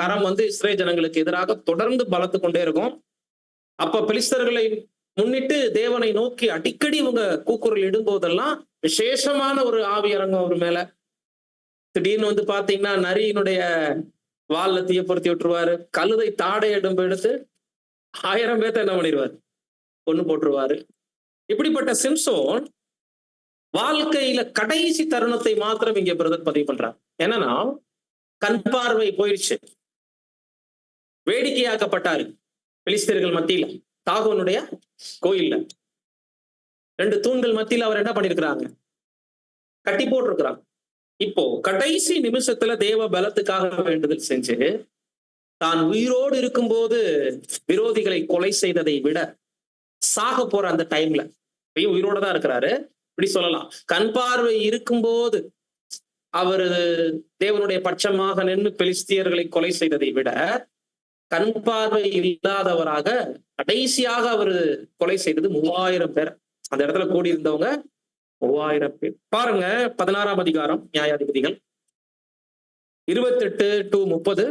கரம் வந்து இஸ்ரேல் ஜனங்களுக்கு எதிராக தொடர்ந்து பலத்து கொண்டே இருக்கும். அப்ப பெலிஸ்தர்களை முன்னிட்டு தேவனை நோக்கி அடிக்கடி இவங்க கூக்குரல் இடும்போதெல்லாம் விசேஷமான ஒரு ஆவி இறங்கும் அவர் மேல. திடீர்னு வந்து பாத்தீங்கன்னா நரியினுடைய வால்ல தீய பொருத்தி விட்டுருவாரு. கழுதை தாடை எடும்பு எடுத்து 1000 பேர்த்த என்ன பண்ணிடுவாரு, கொன்னு போட்டுருவாரு. இப்படிப்பட்ட சிம்சோன் வாழ்க்கையில கடைசி தருணத்தை மாத்திரம் இங்க பிரதர் பதிவு பண்றார். என்னன்னா, கண் பார்வை போயிடுச்சு, வேடிக்கையாக்கப்பட்டாரு பெலிஸ்தர்கள் மத்தியில. தாகோனுடைய கோயில்ல 2 தூண்கள் மத்தியில அவர் என்ன பண்ணிருக்கிறாங்க, கட்டி போட்டிருக்கிறாங்க. இப்போ கடைசி நிமிஷத்துல தேவ பலத்துக்காக வேண்டுதல் செஞ்சு தான் உயிரோடு இருக்கும்போது விரோதிகளை கொலை செய்ததை விட சாக போற அந்த டைம்ல உயிரோட தான் இருக்கிறாரு, இப்படி சொல்லலாம். கண் பார்வை இருக்கும்போது அவரு தேவனுடைய பட்சமாக நின்று பெலிஸ்தியர்களை கொலை செய்ததை விட கண் பார்வை இல்லாதவராக கடைசியாக அவரு கொலை செய்தது 3000 பேர். அந்த இடத்துல கூடி இருந்தவங்க 3000 பேர். பாருங்க 16ஆம் அதிகாரம் நியாயாதிபதிகள் 28-30.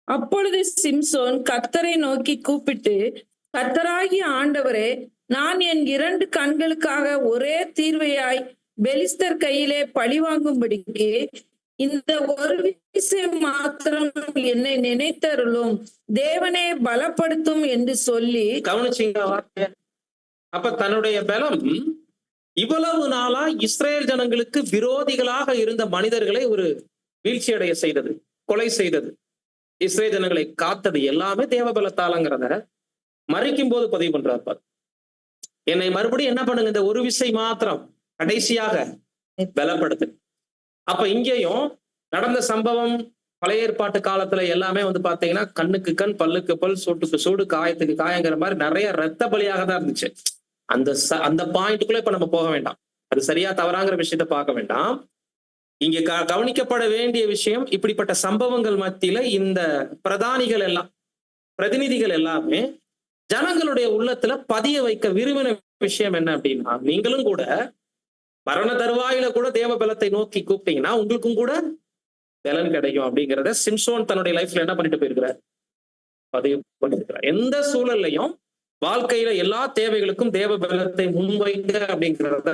அப்பொழுது சிம்சோன் கர்த்தரை நோக்கி கூப்பிட்டு, கர்த்தராகிய ஆண்டவரே, நான் என் 2 கண்களுக்காக ஒரே தீர்வையாய் பெலிஸ்தர் கையிலே பழிவாங்கும்படிக்கு இந்த ஒரு விஷயம் மாத்திரம் என்னை நினைத்தருளும், தேவனே பலப்படுத்தும் என்று சொல்லி. கவனிச்சீங்க வார்த்தை? அப்ப தன்னுடைய பலம் இவ்வளவு நாளா இஸ்ரேல் ஜனங்களுக்கு விரோதிகளாக இருந்த மனிதர்களை ஒரு வீழ்ச்சி அடைய செய்தது, கொலை செய்தது, இஸ்ரேல் ஜனங்களை காத்தது எல்லாமே தேவ பலத்தாலங்கிறத மறைக்கும் போது பதிவு பண்றார். என்னை மறுபடியும் என்ன பண்ணுங்க, இந்த ஒரு விசை மாத்திரம் கடைசியாக பலப்படுத்து. அப்ப இங்கேயும் நடந்த சம்பவம் பழைய ஏற்பாட்டு காலத்துல எல்லாமே வந்து பாத்தீங்கன்னா கண்ணுக்கு கண், பல்லுக்கு பல், சூட்டுக்கு சூடு, காயத்துக்கு காயங்கிற மாதிரி நிறைய ரத்த பலியாக தான் இருந்துச்சு. அந்த பாயிண்ட்டுக்குள்ள இப்ப நம்ம போக வேண்டாம், அது சரியா தவறாங்கிற விஷயத்த பார்க்க வேண்டாம். இங்க கவனிக்கப்பட வேண்டிய விஷயம், இப்படிப்பட்ட சம்பவங்கள் மத்தியில இந்த பிரதானிகள் எல்லாம், பிரதிநிதிகள் எல்லாமே ஜனங்களுடைய உள்ளத்துல பதிய வைக்க விரும்பின விஷயம் என்ன அப்படின்னா, நீங்களும் கூட மரண தருவாயில கூட தேவ பலத்தை நோக்கி கூப்பிட்டீங்கன்னா உங்களுக்கும் கூட பலன் கிடைக்கும் அப்படிங்கிறத சிம்சோன் தன்னுடைய லைஃப்ல என்ன பண்ணிட்டு போயிருக்கிறார், பதிவு பண்ணிருக்கிறார். எந்த சூழல்லையும் வாழ்க்கையில எல்லா தேவைகளுக்கும் தேவ பலத்தை முன்வைங்க அப்படிங்கிறத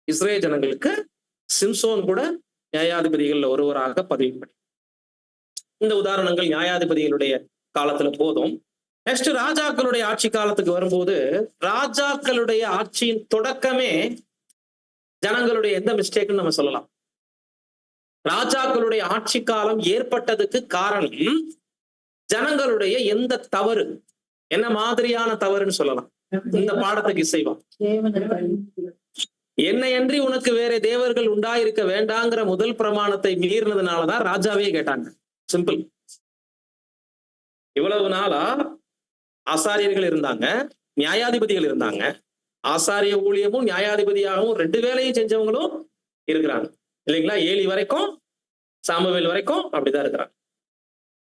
இஸ்ரேல் ஜனங்களுக்கு சிம்சோன் கூட நியாயாதிபதிகள்ல ஒருவராக பதிவு பண்ணி. இந்த உதாரணங்கள் நியாயாதிபதிகளுடைய காலத்துல போதும். நெக்ஸ்ட் ராஜாக்களுடைய ஆட்சி காலத்துக்கு வரும்போது, ராஜாக்களுடைய ஆட்சியின் தொடக்கமே ஜனங்களுடைய எந்த மிஸ்டேக்னு நம்ம சொல்லலாம். ராஜாக்களுடைய ஆட்சி காலம் ஏற்பட்டதுக்கு காரணம் ஜனங்களுடைய எந்த தவறு, என்ன மாதிரியான தவறுன்னு சொல்லலாம். இந்த பாடத்துக்கு இசைவான், என்னையன்றி உனக்கு வேற தேவர்கள் உண்டாயிருக்க வேண்டாங்கிற முதல் பிரமாணத்தை மீறினதுனாலதான் ராஜாவே கேட்டாங்க. சிம்பிள். இவ்வளவு நாளா ஆசாரியர்கள் இருந்தாங்க, நியாயாதிபதிகள் இருந்தாங்க. ஆசாரிய ஊழியமும் நியாயாதிபதியாகவும் 2 வேலையும் செஞ்சவங்களும் இருக்கிறாங்க இல்லைங்களா? ஏலி வரைக்கும், சாமுவேல் வரைக்கும் அப்படிதான் இருக்கிறாங்க.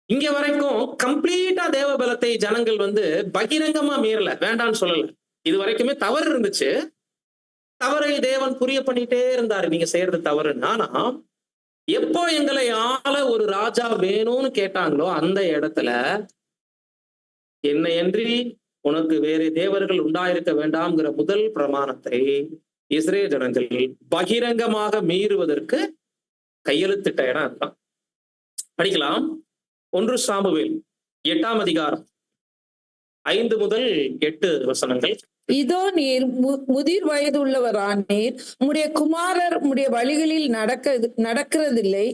இங்க வரைக்கும் கம்ப்ளீட்டா தேவ பலத்தை ஜனங்கள் வந்து பகிரங்கமா மீறல, வேண்டான்னு சொல்லல. இது வரைக்குமே தவறு இருந்துச்சு, தவறை தேவன் புரிய பண்ணிட்டே இருந்தாரு, நீங்க செய்யறது தவறுன்னு. ஆனா எப்போ எங்களை ஆள ஒரு ராஜா வேணும்னு கேட்டாங்களோ அந்த இடத்துல என்னையன்றி உனக்கு வேறு தேவர்கள் உண்டாயிருக்க வேண்டாம்ங்கிற முதல் பிரமாணத்தை இஸ்ரேல் ஜனங்கள் பகிரங்கமாக மீறுவதற்கு கையெழுத்திட்ட இடம் அதுதான். படிக்கலாம். 1 சாமுவேல் 8ஆம் அதிகாரம் 5 முதல் 8 வசனங்கள். இதோ நீர் முதிர் வயதுள்ளவரானீர், உம்முடைய குமாரர் உம்முடைய வழிகளில் நடக்கிறதில்லை.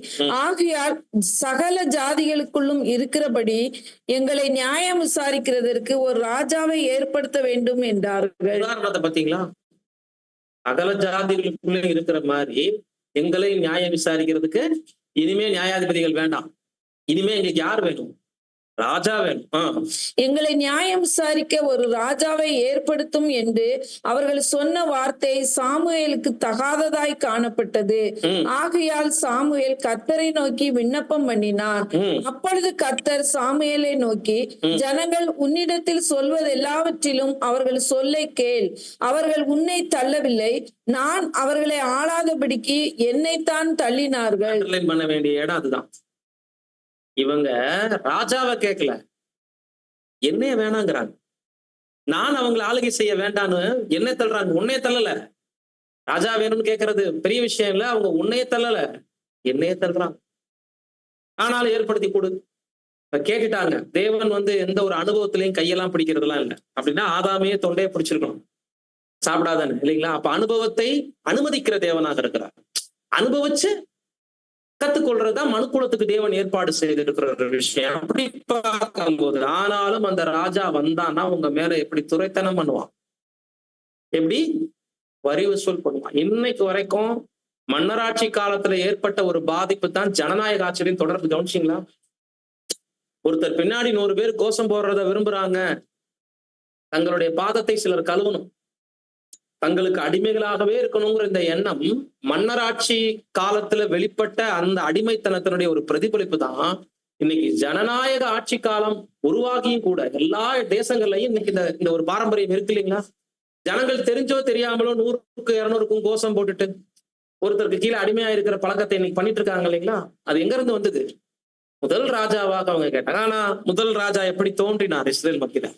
ஆகையால் சகல ஜாதிகளுக்குள்ளும் இருக்கிறபடி எங்களை நியாயம் விசாரிக்கிறதற்கு ஒரு ராஜாவை ஏற்படுத்த வேண்டும் என்றார்கள். உதாரணத்தை பாத்தீங்களா? சகல ஜாதிகளுக்குள்ள இருக்கிற மாதிரி எங்களை நியாயம் விசாரிக்கிறதுக்கு இனிமே நியாயாதிபதிகள் வேண்டாம், இனிமே எங்களுக்கு யார் வேணும், ராஜா வேணும். எங்களை நியாயம் விசாரிக்க ஒரு ராஜாவை ஏற்படுத்தும் என்று அவர்கள் சொன்ன வார்த்தை சாமுவேலுக்கு தகாததாய் காணப்பட்டது. ஆகையால் சாமுவேல் கர்த்தரை நோக்கி விண்ணப்பம் பண்ணினான். அப்பொழுது கர்த்தர் சாமுவேலை நோக்கி, ஜனங்கள் உன்னிடத்தில் சொல்வது எல்லாவற்றிலும் அவர்கள் சொல்லை கேள். அவர்கள் உன்னை தள்ளவில்லை, நான் அவர்களை ஆளாதபடிக்கு என்னைத்தான் தள்ளினார்கள். பண்ண வேண்டிய இடம் அதுதான். இவங்க ராஜாவை கேட்கல, என்னைய வேணாங்கிறாங்க. நான் அவங்களை ஆளுகை செய்ய வேண்டான்னு என்ன தள்ளுறாங்க, உன்னைய தள்ளல. ராஜா வேணும்னு கேட்கறது பெரிய விஷயம் இல்ல, அவங்க உன்னைய தள்ளல, என்னைய தள்ளுறாங்க. ஆனாலும் ஏற்படுத்தி கொடு. கேட்டுட்டாங்க. தேவன் எந்த ஒரு அனுபவத்திலையும் கையெல்லாம் பிடிக்கிறதுலாம் இல்லை. அப்படின்னா ஆதாமையே தொண்டையை பிடிச்சிருக்கணும், சாப்பிடாதானே இல்லைங்களா? அப்ப அனுபவத்தை அனுமதிக்கிற தேவனாக இருக்கிறார். அனுபவிச்சு கத்துக்கொள்றதுதான் மனுக்குலத்துக்கு தேவன் ஏற்பாடு செய்திருக்கிற ஒரு விஷயம். அப்படி பார்க்கும்போது ஆனாலும் அந்த ராஜா வந்தான்னா உங்க மேல எப்படி துரைத்தனம் பண்ணுவான், எப்படி வரி வசூல் பண்ணுவான். இன்னைக்கு வரைக்கும் மன்னராட்சி காலத்துல ஏற்பட்ட ஒரு பாதிப்பு தான் ஜனநாயக ஆட்சியின் தொடர்ந்து. கவனிச்சிங்களா? ஒருத்தர் பின்னாடி 100 பேர் கோஷம் போடுறத விரும்புறாங்க. தங்களுடைய பாதத்தை சிலர் கழுவணும், தங்களுக்கு அடிமைகளாகவே இருக்கணுங்கிற இந்த எண்ணம் மன்னராட்சி காலத்துல வெளிப்பட்ட அந்த அடிமைத்தனத்தினுடைய ஒரு பிரதிபலிப்பு தான் இன்னைக்கு ஜனநாயக ஆட்சி காலம் உருவாகியும் கூட எல்லா தேசங்கள்லயும் இன்னைக்கு இந்த ஒரு பாரம்பரியம் இருக்கு இல்லைங்களா? ஜனங்கள் தெரிஞ்சோ தெரியாமலோ 100க்கும் 200க்கும் கோஷம் போட்டுட்டு ஒருத்தருக்கு கீழே அடிமையா இருக்கிற பழக்கத்தை இன்னைக்கு பண்ணிட்டு இருக்காங்க இல்லைங்களா? அது எங்க இருந்து வந்தது? முதல் ராஜாவாக அவங்க கேட்டாங்க. ஆனா முதல் ராஜா எப்படி தோன்றினார் இஸ்ரேல் மத்தியில?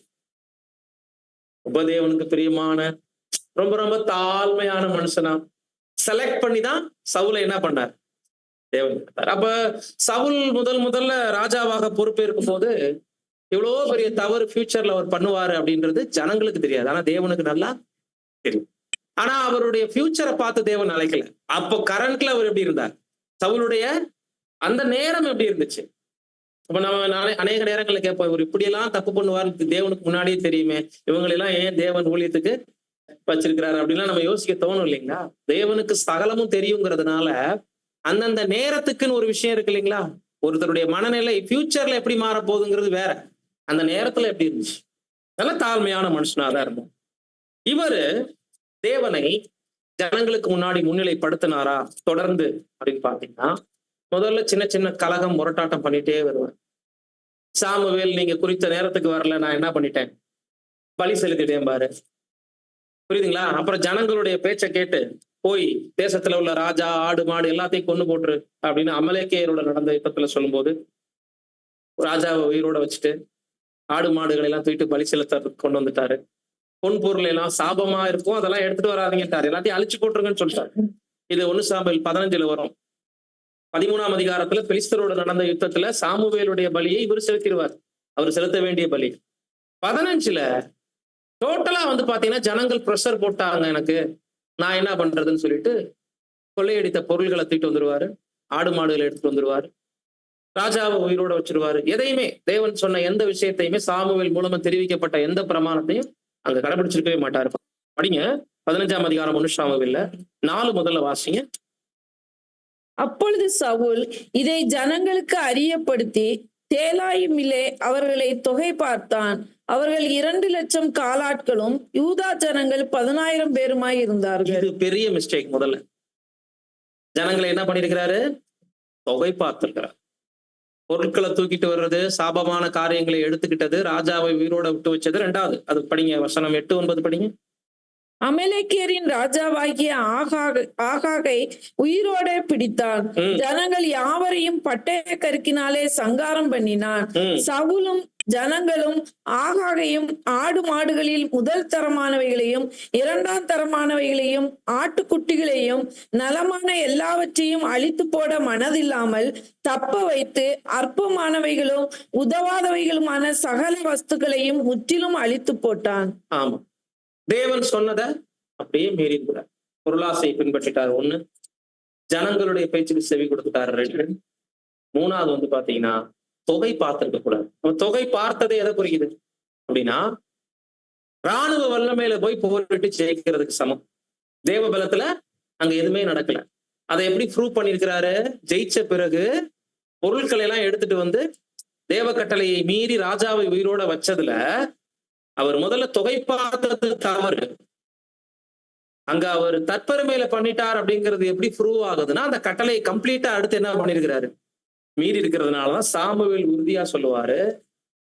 உபதேவனுக்கு பிரியமான ரொம்ப ரொம்ப தாழ்மையான மனுஷனா செலக்ட் பண்ணி தான் சவுலை என்ன பண்ணார், தேவன். அப்ப சவுல் முதல்ல ராஜாவாக பொறுப்பேற்கும் போது எவ்வளவு பெரிய தவறு ஃபியூச்சர்ல அவர் பண்ணுவாரு அப்படின்றது ஜனங்களுக்கு தெரியாது, ஆனா தேவனுக்கு நல்லா தெரியும். ஆனா அவருடைய ஃபியூச்சரை பார்த்து தேவன் அழைக்கல. அப்போ கரண்ட்ல அவர் எப்படி இருந்தார், சவுலுடைய அந்த நேரம் எப்படி இருந்துச்சு? அப்ப நம்ம அநேக நேரங்களில் கேட்போம், இவர் இப்படியெல்லாம் தப்பு பண்ணுவார் தேவனுக்கு முன்னாடியே தெரியுமே, இவங்களெல்லாம் ஏன் தேவன் ஊழியத்துக்கு வச்சிருக்கிறாரு அப்படின்லாம் நம்ம யோசிக்க தோணும் இல்லைங்களா? தேவனுக்கு சகலமும் தெரியுங்கிறதுனால அந்தந்த நேரத்துக்குன்னு ஒரு விஷயம் இருக்கு இல்லைங்களா? ஒருத்தருடைய மனநிலை ஃபியூச்சர்ல எப்படி மாற போகுதுங்கிறது வேற, அந்த நேரத்துல எப்படி இருந்துச்சு. நல்ல தாழ்மையான மனுஷனாதான் இருந்தார். இவரு தேவனை ஜனங்களுக்கு முன்னாடி முன்னிலைப்படுத்தினாரா தொடர்ந்து அப்படின்னு பாத்தீங்கன்னா, முதல்ல சின்ன சின்ன கலகம் முரட்டாட்டம் பண்ணிட்டே வருவார். சாமுவேல் நீங்க குறித்த நேரத்துக்கு வரல, நான் என்ன பண்ணிட்டேன், பலி செலுத்திட்டேன் பாரு, புரியுதுங்களா? அப்புறம் ஜனங்களுடைய பேச்சை கேட்டு போய் தேசத்துல உள்ள ராஜா ஆடு மாடு எல்லாத்தையும் கொண்டு போட்டுரு அப்படின்னு அமலேக்கியரோட நடந்த யுத்தத்துல சொல்லும்போது ராஜாவை உயிரோட வச்சுட்டு ஆடு மாடுகளை எல்லாம் தூக்கிட்டு பலி செலுத்துறதுக்கு கொண்டு வந்துட்டாரு. பொன் பொருள் எல்லாம் சாபமா இருக்கும், அதெல்லாம் எடுத்துட்டு வராதீங்கட்டாரு, எல்லாத்தையும் அழிச்சு போட்டுருங்கன்னு சொல்லிட்டாரு. இது 1 சாமுவேல் 15 வரும். 13ஆம் அதிகாரத்துல பெலிஸ்தரோட நடந்த யுத்தத்துல சாமுவேலுடைய பலியை இவர் செலுத்திடுவார், அவர் செலுத்த வேண்டிய பலி. 15ல டோட்டலா பாத்தீங்கன்னா ஜனங்கள் ப்ரெஷர் போட்டாங்க, எனக்கு நான் என்ன பண்றதுன்னு சொல்லிட்டு கொள்ளையடித்த பொருள்களை தூக்கிட்டு வந்துருவாரு, ஆடு மாடுகளை எடுத்துட்டு வந்துருவாரு, ராஜாவை உயிரோட வச்சிருவாரு. எதையுமே தேவன் சொன்ன எந்த விஷயத்தையுமே சாமுவேல் மூலமா தெரிவிக்கப்பட்ட எந்த பிரமாணத்தையும் அங்க கடைபிடிச்சிருக்கவே மாட்டாரு. படிங்க 15ஆம் அதிகாரம் 1 சாமுவேல்ல 4 முதல்ல வாசிங்க. அப்பொழுது சவுல் இதை ஜனங்களுக்கு அறியப்படுத்தி தேலாயிமிலே அவர்களை தொகை பார்த்தான். அவர்கள் 2,00,000 காலாட்களும் யூதா ஜனங்கள் 10,000 பேருமாய் இருந்தார்கள். இது பெரிய மிஸ்டேக். முதல்ல ஜனங்களை என்ன பண்ணிருக்கிறாரு, தொகை பார்த்திருக்கிறார். பொருட்களை தூக்கிட்டு வர்றது, சாபமான காரியங்களை எடுத்துக்கிட்டது, ராஜாவை உயிரோட விட்டு வச்சது 2வது. அது படிங்க, வசனம் 8, 9 படிங்க. அமலேக்கியரின் ராஜாவாகிய ஆகாகை உயிரோட பிடித்தான். ஜனங்கள் யாவரையும் பட்டய கருக்கினாலே சங்காரம் பண்ணினான். சவுலும் ஜனங்களும் ஆகாகையும் ஆடு மாடுகளில் முதல் தரமானவைகளையும் 2ஆம் தரமானவைகளையும் ஆட்டுக்குட்டிகளையும் நலமான எல்லாவற்றையும் அழித்து போட மனதில்லாமல் தப்ப வைத்து அற்பமானவைகளும் உதவாதவைகளுமான சகல வஸ்துக்களையும் முற்றிலும் அழித்து போட்டான். ஆமா, தேவன் சொன்னதை அப்படியே மீறி இருக்கிறார். பொருளாசை பின்பற்றிட்டார் 1, ஜனங்களுடைய பேச்சுக்கு செவி கொடுத்துட்டாரு 2, 3வது பாத்தீங்கன்னா தொகை பார்த்திருக்க கூடாது. தொகை பார்த்ததை எதை குறிக்குது அப்படின்னா, ராணுவ வல்லமையில போய் போரிட்டு ஜெயிக்கிறதுக்கு சமம். தேவ பலத்துல அங்க எதுவுமே நடக்கல. அதை எப்படி ப்ரூவ் பண்ணிருக்கிறாரு, ஜெயிச்ச பிறகு பொருட்களை எல்லாம் எடுத்துட்டு தேவ கட்டளையை மீறி ராஜாவை உயிரோட வச்சதுல அவர் முதல்ல தொகை பார்த்தது தவறு. அங்க அவர் தற்பெருமையில பண்ணிட்டார் அப்படிங்கிறது எப்படி ப்ரூவ் ஆகுதுன்னா, அந்த கட்டளையை கம்ப்ளீட்டா அடுத்து என்ன பண்ணிருக்கிறாரு, மீறி இருக்கிறதுனாலதான் சாமுவேல் உறுதியா சொல்லுவாரு,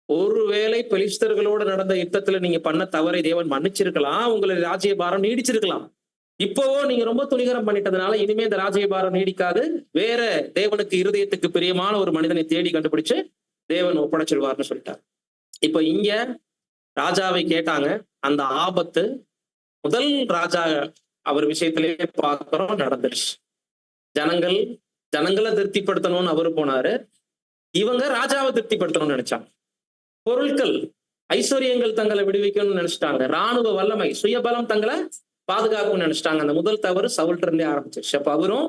ஒருவேளை பெலிஸ்தர்களோடு நடந்த யுத்தத்துல நீங்க பண்ண தவறை தேவன் மன்னிச்சிருக்கலாம், உங்களை ராஜ்யபாரம் நீடிச்சிருக்கலாம். இப்போவோ நீங்க ரொம்ப துணிகரம் பண்ணிட்டதுனால இனிமே இந்த ராஜ்யபாரம் நீடிக்காது, வேற தேவனுக்கு இருதயத்துக்கு பிரியமான ஒரு மனிதனை தேடி கண்டுபிடிச்சு தேவன் ஒப்படைச்சிருவார்னு சொல்லிட்டார். இப்ப இங்க ராஜாவை கேட்டாங்க. அந்த ஆபத்து முதல் ராஜா அவர் விஷயத்திலேயே பார்க்கிறோம் நடந்துருச்சு. ஜனங்களை திருப்திப்படுத்தணும்னு அவரு போனாரு, இவங்க ராஜாவை திருப்திப்படுத்தணும்னு நினைச்சாங்க. பொருட்கள் ஐஸ்வர்யங்கள் தங்களை விடுவிக்கணும்னு நினைச்சிட்டாங்க, ராணுவ வல்லமை சுயபலம் தங்களை பாதுகாக்கணும்னு நினைச்சிட்டாங்க. அந்த முதல் தவறு சவுல்ட்ட இருந்தே ஆரம்பிச்சிருச்சு. அப்ப அவரும்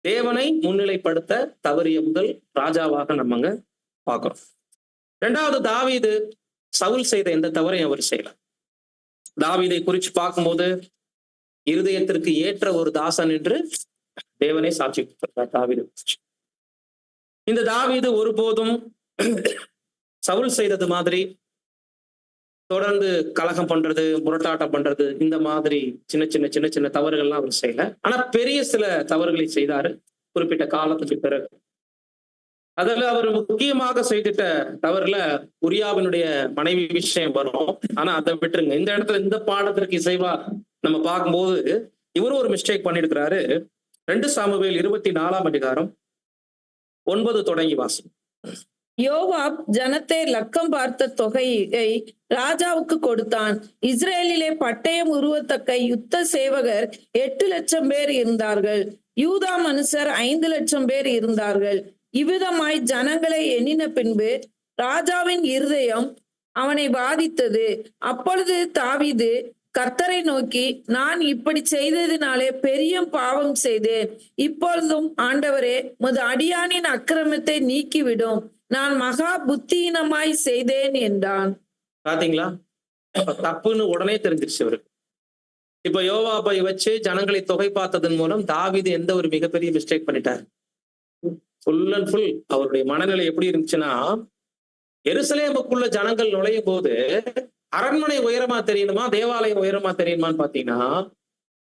தேவனை முன்னிலைப்படுத்த தவறிய முதல் ராஜாவாக நம்மங்க பார்க்கிறோம். இரண்டாவது, தாவீது சவுல் செய்த எந்த தவறையும் அவர் செய்யல. தாவீதை குறிச்சு பார்க்கும்போது இருதயத்திற்கு ஏற்ற ஒரு தாசன் என்று தேவனை சாட்சி கொடுத்திருக்கிறார் தாவீது. இந்த தாவீது ஒருபோதும் சவுல் செய்தது மாதிரி தொடர்ந்து கலகம் பண்றது, முரட்டாட்டம் பண்றது, இந்த மாதிரி சின்ன சின்ன தவறுகள்லாம் அவர் செய்யல. ஆனா பெரிய சில தவறுகளை செய்தாரு குறிப்பிட்ட காலத்துக்கு பிறகு. அதுல அவர் முக்கியமாக செய்திட்ட தவறுல உரியாவினுடைய மனைவி விஷயம் வரும். ஆனா அதை விட்டுருங்க. இந்த இடத்துல இந்த பாடத்திற்கு இசைவா நம்ம பார்க்கும்போது இவரும் ஒரு மிஸ்டேக் பண்ணிருக்கிறாரு. 2 சாமுவேல் 24ஆம் அதிகாரம் 9 தொடங்கி வாசி. யோவாப் ஜனத்தை லக்கம் பார்த்த தொகையை ராஜாவுக்கு கொடுத்தான். இஸ்ரேலிலே பட்டயம் உருவத்தக்க யுத்த சேவகர் 8 லட்சம் பேர் இருந்தார்கள். யூதா மனுஷர் 5 லட்சம் பேர் இருந்தார்கள். இவ்விதமாய் ஜனங்களை எண்ணின பின்பு ராஜாவின் இருதயம் அவனை பாதித்தது. அப்பொழுது தாவீது கர்த்தரை நோக்கி, நான் இப்படி செய்ததினாலே பெரிய பாவம் செய்தேன். இப்பொழுதும் ஆண்டவரே, உமது அடியானின் அக்கிரமத்தை நீக்கிவிடும், நான் மகா புத்தியினமாய் செய்தேன் என்றான். பாத்தீங்களா, தப்புன்னு உடனே தெரிஞ்சிருச்சு அவருக்கு. இப்ப யோவாபை வச்சு ஜனங்களை தொகை பார்த்ததன் மூலம் தாவீது எந்த ஒரு மிகப்பெரிய மிஸ்டேக் பண்ணிட்டார். ஃபுல் அண்ட் ஃபுல் அவருடைய மனநிலை எப்படி இருந்துச்சுன்னா, எருசலேமுக்குள்ள ஜனங்கள் நுழையும் போது அரண்மனை உயரமா தெரியணுமா, தேவாலயம் உயரமா தெரியணுமான்னு பாத்தீங்கன்னா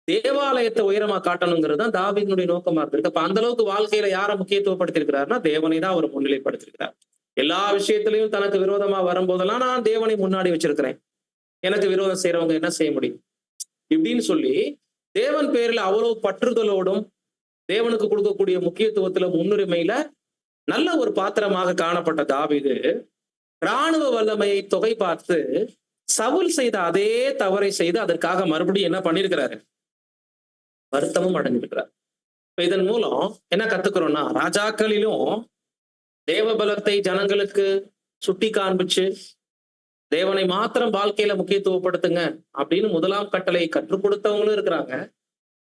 தேவாலயத்தை உயரமா காட்டணுங்கிறது தான் தாவீதினுடைய நோக்கமா இருக்கு. அப்ப அந்த அளவுக்கு வாழ்க்கையில யாரை முக்கியத்துவப்படுத்திருக்கிறாருன்னா தேவனை தான் அவர் முன்னிலைப்படுத்திருக்கிறார். எல்லா விஷயத்திலையும் தனக்கு விரோதமா வரும்போதெல்லாம் நான் தேவனை முன்னாடி வச்சிருக்கிறேன், எனக்கு விரோதம் செய்யறவங்க என்ன செய்ய முடியும் இப்படின்னு சொல்லி தேவன் பேர்ல அவ்வளவு பற்றுதலோடும் தேவனுக்கு கொடுக்கக்கூடிய முக்கியத்துவத்துல முன்னுரிமையில நல்ல ஒரு பாத்திரமாக காணப்பட்ட தாவீது இராணுவ வல்லமையை தொகை பார்த்து சவுல் செய்த அதே தவறை செய்து அதற்காக மறுபடியும் என்ன பண்ணிருக்கிறாரு, வருத்தமும் அடைஞ்சிருக்கிறார். இதன் மூலம் என்ன கத்துக்கிறோம்னா, ராஜாக்களிலும் தேவபலத்தை ஜனங்களுக்கு சுட்டி காண்பிச்சு தேவனை மாத்திரம் வாழ்க்கையில முக்கியத்துவப்படுத்துங்க அப்படின்னு முதலாம் கட்டளையை கற்றுக் கொடுத்தவங்களும் இருக்கிறாங்க.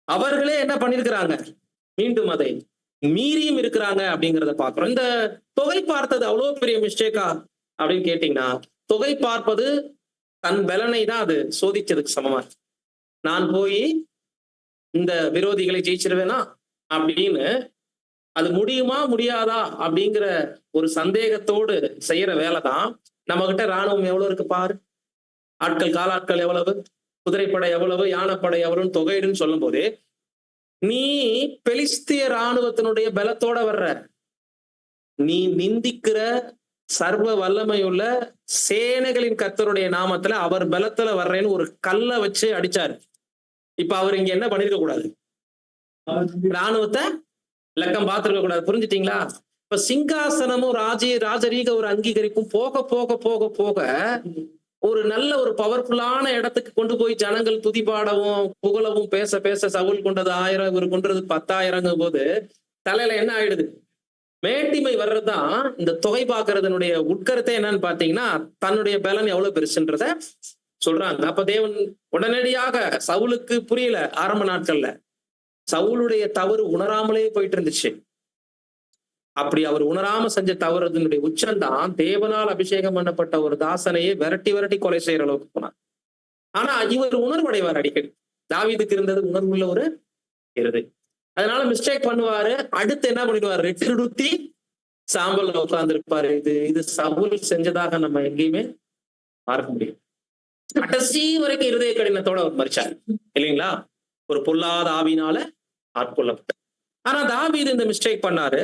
அவர்களே என்ன பண்ணிருக்கிறாங்க, மீண்டும் அதை மீறியும் இருக்கிறாங்க அப்படிங்கிறத பாக்குறோம். இந்த தொகை பார்த்தது அவ்வளவு பெரிய மிஸ்டேக்கா அப்படின்னு கேட்டீங்கன்னா, தொகை பார்ப்பது தன் பலனை தான் அது சோதிச்சதுக்கு சமமா. நான் போய் இந்த விரோதிகளை ஜெயிச்சிருவேனா அப்படின்னு, அது முடியுமா முடியாதா அப்படிங்கிற ஒரு சந்தேகத்தோடு செய்யற வேலை தான். நம்ம கிட்ட ராணுவம் எவ்வளவு இருக்கு பாரு, ஆட்கள் காலாட்கள் எவ்வளவு, குதிரைப்படை எவ்வளவு, யானைப்படை எவ்வளவுன்னு தொகையிடுன்னு சொல்லும் போது நீ பெலிஸ்திய ராணுவத்தினுடைய பலத்தோட வர்ற, நீ நிந்திக்கிற சர்வ வல்லமையுள்ள சேனைகளின் கர்த்தருடைய நாமத்துல அவர் பலத்துல வர்றேன்னு ஒரு கல்லை வச்சு அடிச்சாரு. இப்ப அவர் இங்க என்ன பண்ணிருக்க கூடாது, ராணுவத்தை லக்கம் பார்த்திருக்க கூடாது. புரிஞ்சுட்டீங்களா? இப்ப சிங்காசனமும் ராஜரீக ஒரு அங்கீகரிப்பும் போக போக போக போக ஒரு நல்ல ஒரு பவர்ஃபுல்லான இடத்துக்கு கொண்டு போய் ஜனங்கள் துதிபாடவும் புகழவும் பேச பேச சவுல் கொண்டது 1000, இவர் கொண்டது 10,000 போது தலையில என்ன ஆயிடுது, மேட்டிமை வர்றதுதான். இந்த தொகை பார்க்கறதுனுடைய உட்கருத்தை என்னன்னு பாத்தீங்கன்னா, தன்னுடைய பலன் எவ்வளவு பெருசுன்றத சொல்றாங்க. அப்ப தேவன் உடனடியாக, சவுலுக்கு புரியல ஆரம்ப நாட்கள்ல, சவுலுடைய தவறு உணராமலே போயிட்டு இருந்துச்சு. அப்படி அவர் உணராம செஞ்ச தவறுனுடைய உச்சம்தான் தேவனால் அபிஷேகம் பண்ணப்பட்ட ஒரு தாசனையே விரட்டி விரட்டி கொலை செய்யற அளவுக்கு போனார். ஆனா இவர் உணர்வடைவார் அடிக்கடி. தாவீதுக்கு இருந்தது உணர்வுள்ள ஒரு இருது. அதனால மிஸ்டேக் பண்ணுவாரு, அடுத்து என்ன பண்ணிடுவார், ரெட்டுடுத்தி சாம்பல்ல உட்கார்ந்து இருப்பாரு. இது சவுல் செஞ்சதாக நம்ம எங்கேயுமே பார்க்க முடியும். கடைசி வரைக்கும் இருதய கடினத்தோட அவர் மரிச்சார் இல்லைங்களா? ஒரு பொல்லாத ஆவினால ஆட்கொள்ளப்பட்டார். ஆனா தாவீது இந்த மிஸ்டேக் பண்ணாரு.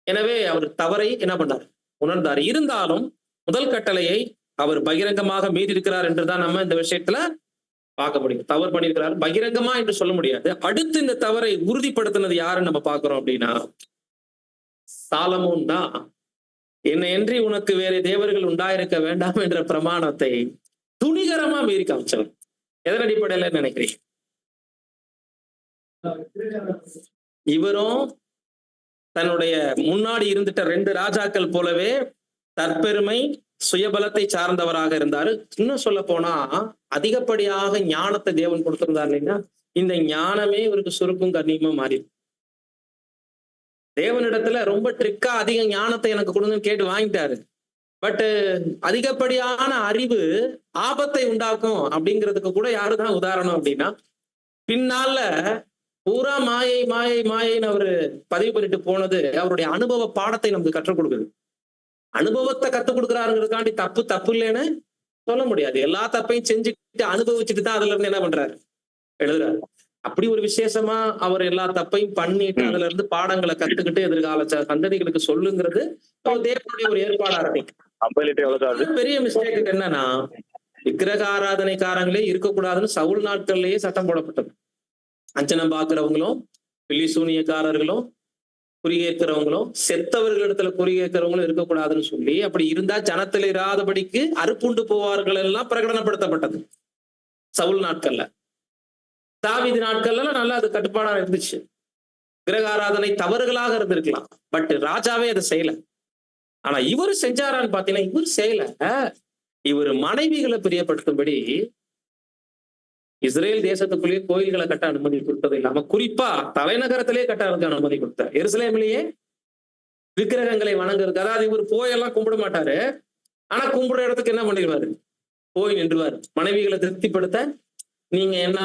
எனவே அவர் தவறை என்ன பண்ணார்? உணர்ந்தார். இருந்தாலும் முதல் கட்டளையை அவர் பகிரங்கமாக மீறி இருக்கிறார் என்றுதான் நம்ம இந்த விஷயத்துல பார்க்க முடியும். தவறு பண்ணியிருக்கிறார் பகிரங்கமா என்று சொல்ல முடியாது. அடுத்து இந்த தவறை உறுதிப்படுத்தினது யாருன்னு நம்ம பார்க்கிறோம் அப்படின்னா, சாலமோன் தான். என்னையன்றி உனக்கு வேற தேவர்கள் உண்டாயிருக்க வேண்டாம் என்ற பிரமாணத்தை துணிகரமா மீறி காமிச்சவர். எதன் அடிப்படையில நினைக்கிறீங்க? இவரும் தன்னுடைய முன்னாடி இருந்துட்ட 2 ராஜாக்கள் போலவே தற்பெருமை சுயபலத்தை சார்ந்தவராக இருந்தாரு. இன்னும் சொல்ல போனா அதிகப்படியாக ஞானத்தை தேவன் கொடுத்திருந்தார் இல்லைன்னா, இந்த ஞானமே இவருக்கு சுருக்கும் கண்ணியமா மாறி தேவனிடத்துல ரொம்ப ட்ரிக்கா அதிக ஞானத்தை எனக்கு கொடுங்கன்னு கேட்டு வாங்கிட்டாரு. பட் அதிகப்படியான அறிவு ஆபத்தை உண்டாக்கும் அப்படிங்கிறதுக்கு கூட யாருதான் உதாரணம் அப்படின்னா, பின்னால பூரா மாயை மாயை மாயைன்னு அவரு பதிவு பண்ணிட்டு போனது அவருடைய அனுபவ பாடத்தை நமக்கு கற்றுக் கொடுக்குது. அனுபவத்தை கத்துக் கொடுக்குறாருங்கிறதுக்காண்டி தப்பு இல்லைன்னு சொல்ல முடியாது. எல்லா தப்பையும் செஞ்சுட்டு அனுபவிச்சுட்டு தான் அதுல இருந்து என்ன பண்றாரு? எழுதுறாரு. அப்படி ஒரு விசேஷமா அவர் எல்லா தப்பையும் பண்ணிட்டு அதுல இருந்து பாடங்களை கத்துக்கிட்டு எதிர்கால சந்ததிகளுக்கு சொல்லுங்கிறது தேவனுடைய ஒரு ஏற்பாடா இருக்கு. பெரிய மிஸ்டேக் என்னன்னா, விக்கிரக ஆராதனைக்காரங்களே இருக்கக்கூடாதுன்னு சவுல் நாட்கள்லயே சட்டம் போடப்பட்டது. அஞ்சனம் பாக்குறவங்களும் பில்லிசூனியக்காரர்களும் குறிகேற்கிறவங்களும் செத்தவர்களிடத்துல குறிகேற்கிறவங்களும் இருக்கக்கூடாதுன்னு சொல்லி, அப்படி இருந்தா ஜனத்தில் இராதபடிக்கு அறுப்புண்டு போவார்கள் எல்லாம் பிரகடனப்படுத்தப்பட்டது சவுல் நாட்கள்ல. தாவீது நாட்கள்ல நல்லா அது கட்டுப்பாடா இருந்துச்சு. கிரக ஆராதனை தவறுகளாக இருந்திருக்கலாம், பட் ராஜாவே அதை செய்யல. ஆனா இவரு செஞ்சாரான்னு பாத்தீங்கன்னா, இவர் செய்யல. இவர் மனைவிகளை பிரியப்படுத்தும்படி இஸ்ரேல் தேசத்துக்குள்ளேயே கோயில்களை கட்ட அனுமதி கொடுத்தது இல்லாம, குறிப்பா தலைநகரத்திலேயே கட்ட அனுமதி கொடுத்தார். எருசலேமிலேயே விக்கிரகங்களை வணங்குறது. அதாவது இவர் போயெல்லாம் கும்பிட மாட்டாரு, ஆனா கும்பிடுற இடத்துக்கு என்ன பண்ணிடுவாரு? போய் நின்றுவார். மனைவிகளை திருப்திப்படுத்த, நீங்க என்ன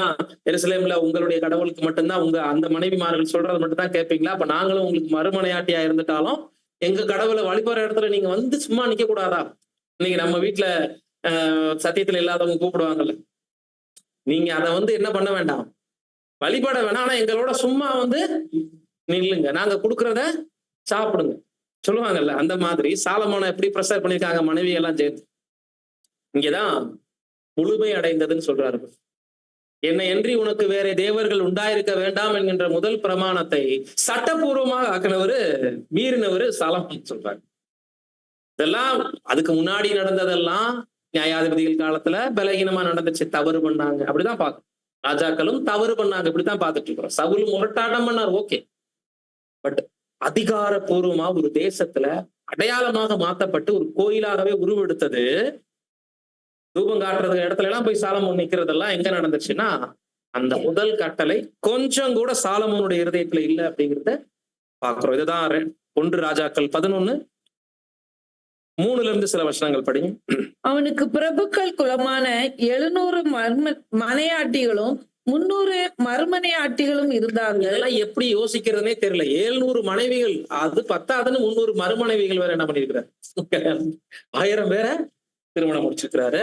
எருசலேம்ல உங்களுடைய கடவுளுக்கு மட்டும்தான் உங்க அந்த மனைவிமார்கள் சொல்றது மட்டும்தான் கேட்பீங்களா? அப்ப நாங்களும் உங்களுக்கு மறுமனையாட்டியா இருந்துட்டாலும் எங்க கடவுளை வழிபடுற இடத்துல நீங்க வந்து சும்மா நிக்க கூடாதா? இன்னைக்கு நம்ம வீட்டுல சத்தியத்துல இல்லாதவங்க கூப்பிடுவாங்கல்ல, நீங்க அதை என்ன பண்ண வேண்டாம், வழிபட வேணாம், ஆனா எங்களோட சும்மா நில்லுங்க, நாங்க கொடுக்கறத சாப்பிடுங்க சொல்லுவாங்கல்ல. அந்த மாதிரி சாலமோனை எப்படி ப்ரெஷர் பண்ணிருக்காங்க மனைவி எல்லாம் சேர்த்து. இங்கதான் முழுமை அடைந்ததுன்னு சொல்றாரு. என்னை அன்றி உனக்கு வேற தேவர்கள் உண்டாயிருக்க வேண்டாம் என்கின்ற முதல் பிரமாணத்தை சட்டபூர்வமாக ஆக்கினவரு மீறினவரு சாலமோன் சொல்றாரு. இதெல்லாம் அதுக்கு முன்னாடி நடந்ததெல்லாம் நியாயாதிபதிகள் காலத்துல பலகீனமா நடந்துச்சு, தவறு பண்ணாங்க, அப்படிதான் பார்க்கணும். ராஜாக்களும் தவறு பண்ணாங்க, இப்படித்தான் பார்த்துட்டு இருக்கிறோம். சவுல் முரட்டாட்டம் பண்ணார், ஓகே. பட் அதிகாரப்பூர்வமா ஒரு தேசத்துல அடையாளமாக மாத்தப்பட்டு ஒரு கோயிலாகவே உருவெடுத்தது, தூபம் காட்டுறது இடத்துல எல்லாம் போய் சாலமோன் நிக்கிறதெல்லாம் எங்க நடந்துச்சுன்னா, அந்த முதல் கட்டளை கொஞ்சம் கூட சாலமோனுடைய இருதயத்துல இல்லை அப்படிங்கிறத பாக்குறோம். இதுதான் 1 ராஜாக்கள் 11:3 சில வசனங்கள் படிங்க. அவனுக்கு பிரபுக்கள் குலமான 700 மனையாட்டிகளும் 300 மறுமனையாட்டிகளும் இருந்தார்கள். இதெல்லாம் எப்படி யோசிக்கிறதுனே தெரியல. 700 மனைவிகள், அது பத்தாதுன்னு 300 மறுமனைவிகள் வேற என்ன பண்ணிருக்கிறார்? 1000 பேரை திருமணம் முடிச்சிருக்கிறாரு.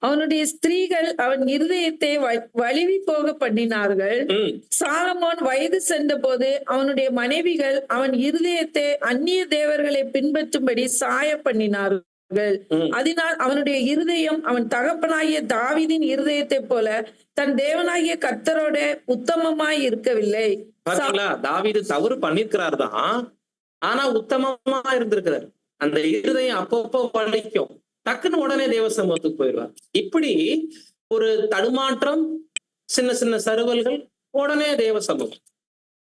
அவனுடைய ஸ்திரீகள் அவன் இருதயத்தை வலிவி போக பண்ணினார்கள். சாலமோன் வயது சென்ற போது அவனுடைய மனைவிகள் அவன் இருதயத்தை அந்நிய தேவர்களை பின்பற்றும்படி சாய பண்ணினார்கள். அதனால் அவனுடைய இருதயம் அவன் தகப்பனாகிய தாவீதின் இருதயத்தை போல தன் தேவனாகிய கர்த்தரோட உத்தமமாய் இருக்கவில்லை. தாவீது தவறு பண்ணிருக்கிறார் தான், ஆனா உத்தமமா இருந்திருக்கிறார். அந்த இருதயம் அப்பப்போ வலிக்கும், டக்குன்னு உடனே தேவ சமூகத்துக்கு போயிடுவார். இப்படி ஒரு தடுமாற்றம், சின்ன சின்ன சறுவல்கள், உடனே தேவ சமூகம்.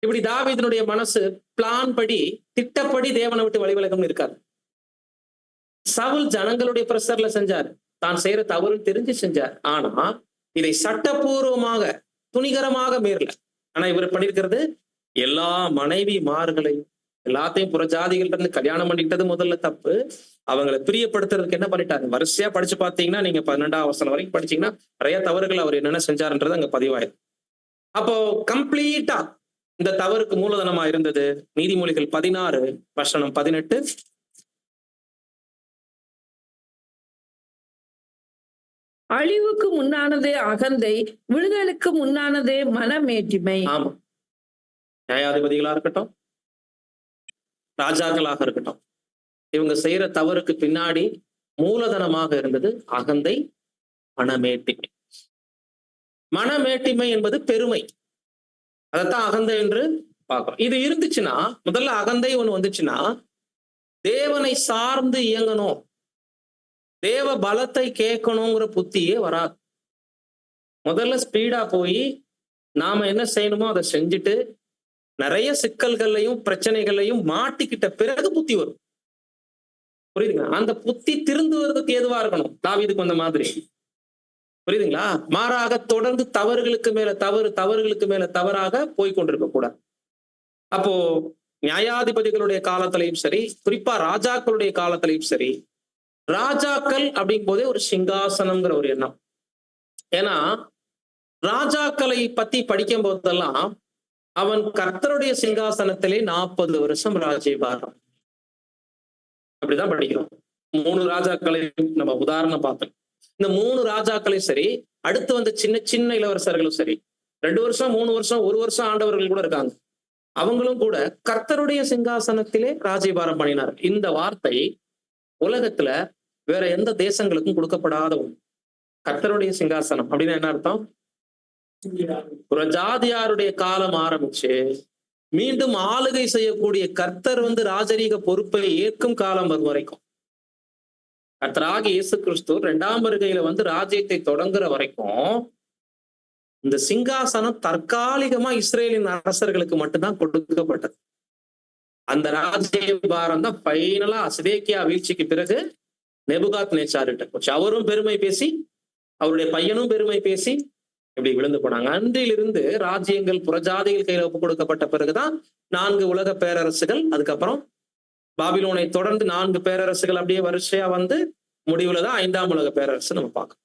இப்படி தாவீதினுடைய மனசு பிளான் படி, திட்டப்படி தேவனை விட்டு வழிவிலகம்னு இருக்காரு. சவுல் ஜனங்களுடைய பிரஷர்ல செஞ்சார், தான் செய்யற தவறு தெரிஞ்சு செஞ்சார். ஆனா இதை சட்டபூர்வமாக துணிகரமாக மீறல. ஆனா இவர் பண்ணிருக்கிறது எல்லா மனைவிமார்களையும் எல்லாத்தையும் புறஜாதிகள் இருந்து கல்யாணம் பண்ணிக்கிட்டது முதல்ல தப்பு. அவங்களை பிரியப்படுத்துறதுக்கு என்ன பண்ணிட்டாங்க? வரிசையா படிச்சு பார்த்தீங்கன்னா, நீங்க 12ஆம் வசனம் வரைக்கும் படிச்சீங்கன்னா நிறைய தவறுகள் அவர் என்னென்ன செஞ்சாருன்றது அங்க பதிவாயிருக்கு. அப்போ கம்ப்ளீட்டா இந்த தவறுக்கு மூலதனமா இருந்தது? நீதிமொழிகள் 16:18. அழிவுக்கு முன்னானதே அகந்தை, விடுதலுக்கு முன்னானதே மனமேட்டிமை. ஆமா, நியாயாதிபதிகளா இருக்கட்டும், ராஜாக்களாக இருக்கட்டும், இவங்க செய்யற தவறுக்கு பின்னாடி மூலதனமாக இருந்தது அகந்தை, மனமேட்டிமை. மனமேட்டிமை என்பது பெருமை. அதைத்தான் அகந்தை என்று பார்க்கிறோம். இது இருந்துச்சுன்னா, முதல்ல அகந்தை ஒண்ணு வந்துச்சுன்னா, தேவனை சார்ந்து இயங்கணும், தேவ பலத்தை கேட்கணுங்கிற புத்தியே வராது. முதல்ல ஸ்பீடா போய் நாம என்ன செய்யணுமோ அதை செஞ்சுட்டு நிறைய சிக்கல்களையும் பிரச்சனைகளையும் மாட்டிக்கிட்ட பிறகு புத்தி வரும். புரியுதுங்களா? அந்த புத்தி திருந்துவதற்கு ஏதுவா இருக்கணும், தாவீதுக்கு வந்த மாதிரி. புரியுதுங்களா? மாறாக தொடர்ந்து தவறுகளுக்கு மேல தவறு, தவறுகளுக்கு மேல தவறாக போய்கொண்டிருக்க கூடாது. அப்போ நியாயாதிபதிகளுடைய காலத்திலையும் சரி, குறிப்பா ராஜாக்களுடைய காலத்திலையும் சரி, ராஜாக்கள் அப்படிங்கும் போதே ஒரு சிங்காசனம்ங்கிற ஒரு எண்ணம். ஏன்னா ராஜாக்களை பத்தி படிக்கும் போதெல்லாம் அவன் கர்த்தருடைய சிங்காசனத்திலே 40 வருஷம் ராஜ்யபாரம், அப்படிதான் படிக்கிறோம். 3 ராஜாக்களை நம்ம உதாரணம் பார்த்தோம். இந்த 3 ராஜாக்களை சரி, அடுத்து வந்த சின்ன சின்ன இளவரசர்களும் சரி, 2 வருஷம் 3 வருஷம் 1 வருஷம் ஆண்டவர்கள் கூட இருக்காங்க. அவங்களும் கூட கர்த்தருடைய சிங்காசனத்திலே ராஜ்யபாரம் பண்ணினார். இந்த வார்த்தை உலகத்துல வேற எந்த தேசங்களுக்கும் கொடுக்கப்படாத ஒண்ணு. கர்த்தருடைய சிங்காசனம் அப்படின்னா என்ன அர்த்தம்? ஒரு ஜாதியாருடைய காலம் ஆரம்பிச்சு மீண்டும் ஆளுகை செய்யக்கூடிய கர்த்தர் ராஜரீக பொறுப்பை ஏற்கும் காலம் வரும் வரைக்கும், கர்த்தராகிய இயேசு கிறிஸ்து 2ஆம் வருகையில ராஜ்யத்தை தொடங்குற வரைக்கும் இந்த சிங்காசனம் தற்காலிகமா இஸ்ரேலின் அரசர்களுக்கு மட்டும்தான் கொடுக்கப்பட்டது. அந்த ராஜ்யபாரம் தான் பைனலா சிதேக்கியா வீழ்ச்சிக்கு பிறகு நேபுகாத் நேச்சார்கிட்ட போச்சு. அவரும் பெருமை பேசி, அவருடைய பையனும் பெருமை பேசி இப்படி விழுந்து போனாங்க. அன்றிலிருந்து ராஜ்யங்கள் புறஜாதிகள் கையில ஒப்பு கொடுக்கப்பட்ட பிறகுதான் 4 உலக பேரரசுகள், அதுக்கப்புறம் பாபிலோனை தொடர்ந்து 4 பேரரசுகள் அப்படியே வரிசையா முடிவுலதான் 5ஆம் உலக பேரரசு நம்ம பார்க்கணும்.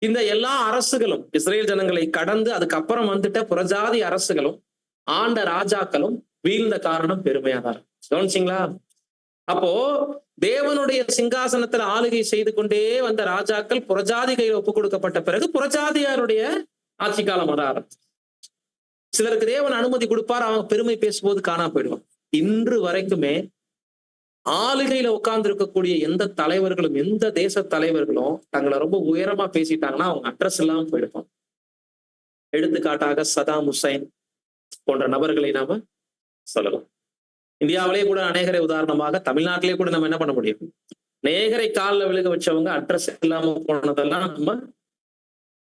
இந்த எல்லா அரசுகளும் இஸ்ரேல் ஜனங்களை கடந்து அதுக்கப்புறம் வந்துட்ட புறஜாதி அரசுகளும் ஆண்ட ராஜாக்களும் வீழ்ந்த காரணம் பெருமையாதான். கவனிச்சிங்களா? அப்போ தேவனுடைய சிங்காசனத்துல ஆளுகை செய்து கொண்டே வந்த ராஜாக்கள் புறஜாதி கையில் ஒப்புக் கொடுக்கப்பட்ட பிறகு புறஜாதியாருடைய ஆட்சி காலம் வர ஆரம்பிச்சு. சிலருக்கு தேவன் அனுமதி கொடுப்பார், அவங்க பெருமை பேசும்போது காணாம போயிடுவாங்க. இன்று வரைக்குமே ஆளுகையில உட்கார்ந்து இருக்கக்கூடிய எந்த தலைவர்களும், எந்த தேச தலைவர்களும் தங்களை ரொம்ப உயரமா பேசிட்டாங்கன்னா அவங்க அட்ரஸ் இல்லாம போயிடுவாங்க. எடுத்துக்காட்டாக சதாம் ஹுசைன் போன்ற நபர்களை நாம சொல்லலாம். இந்தியாவிலே கூட அநேகரை உதாரணமாக, தமிழ்நாட்டிலே கூட நம்ம என்ன பண்ண முடியும், அநேகரை காலில் விழுக வச்சவங்க அட்ரஸ் இல்லாம போனதெல்லாம் நம்ம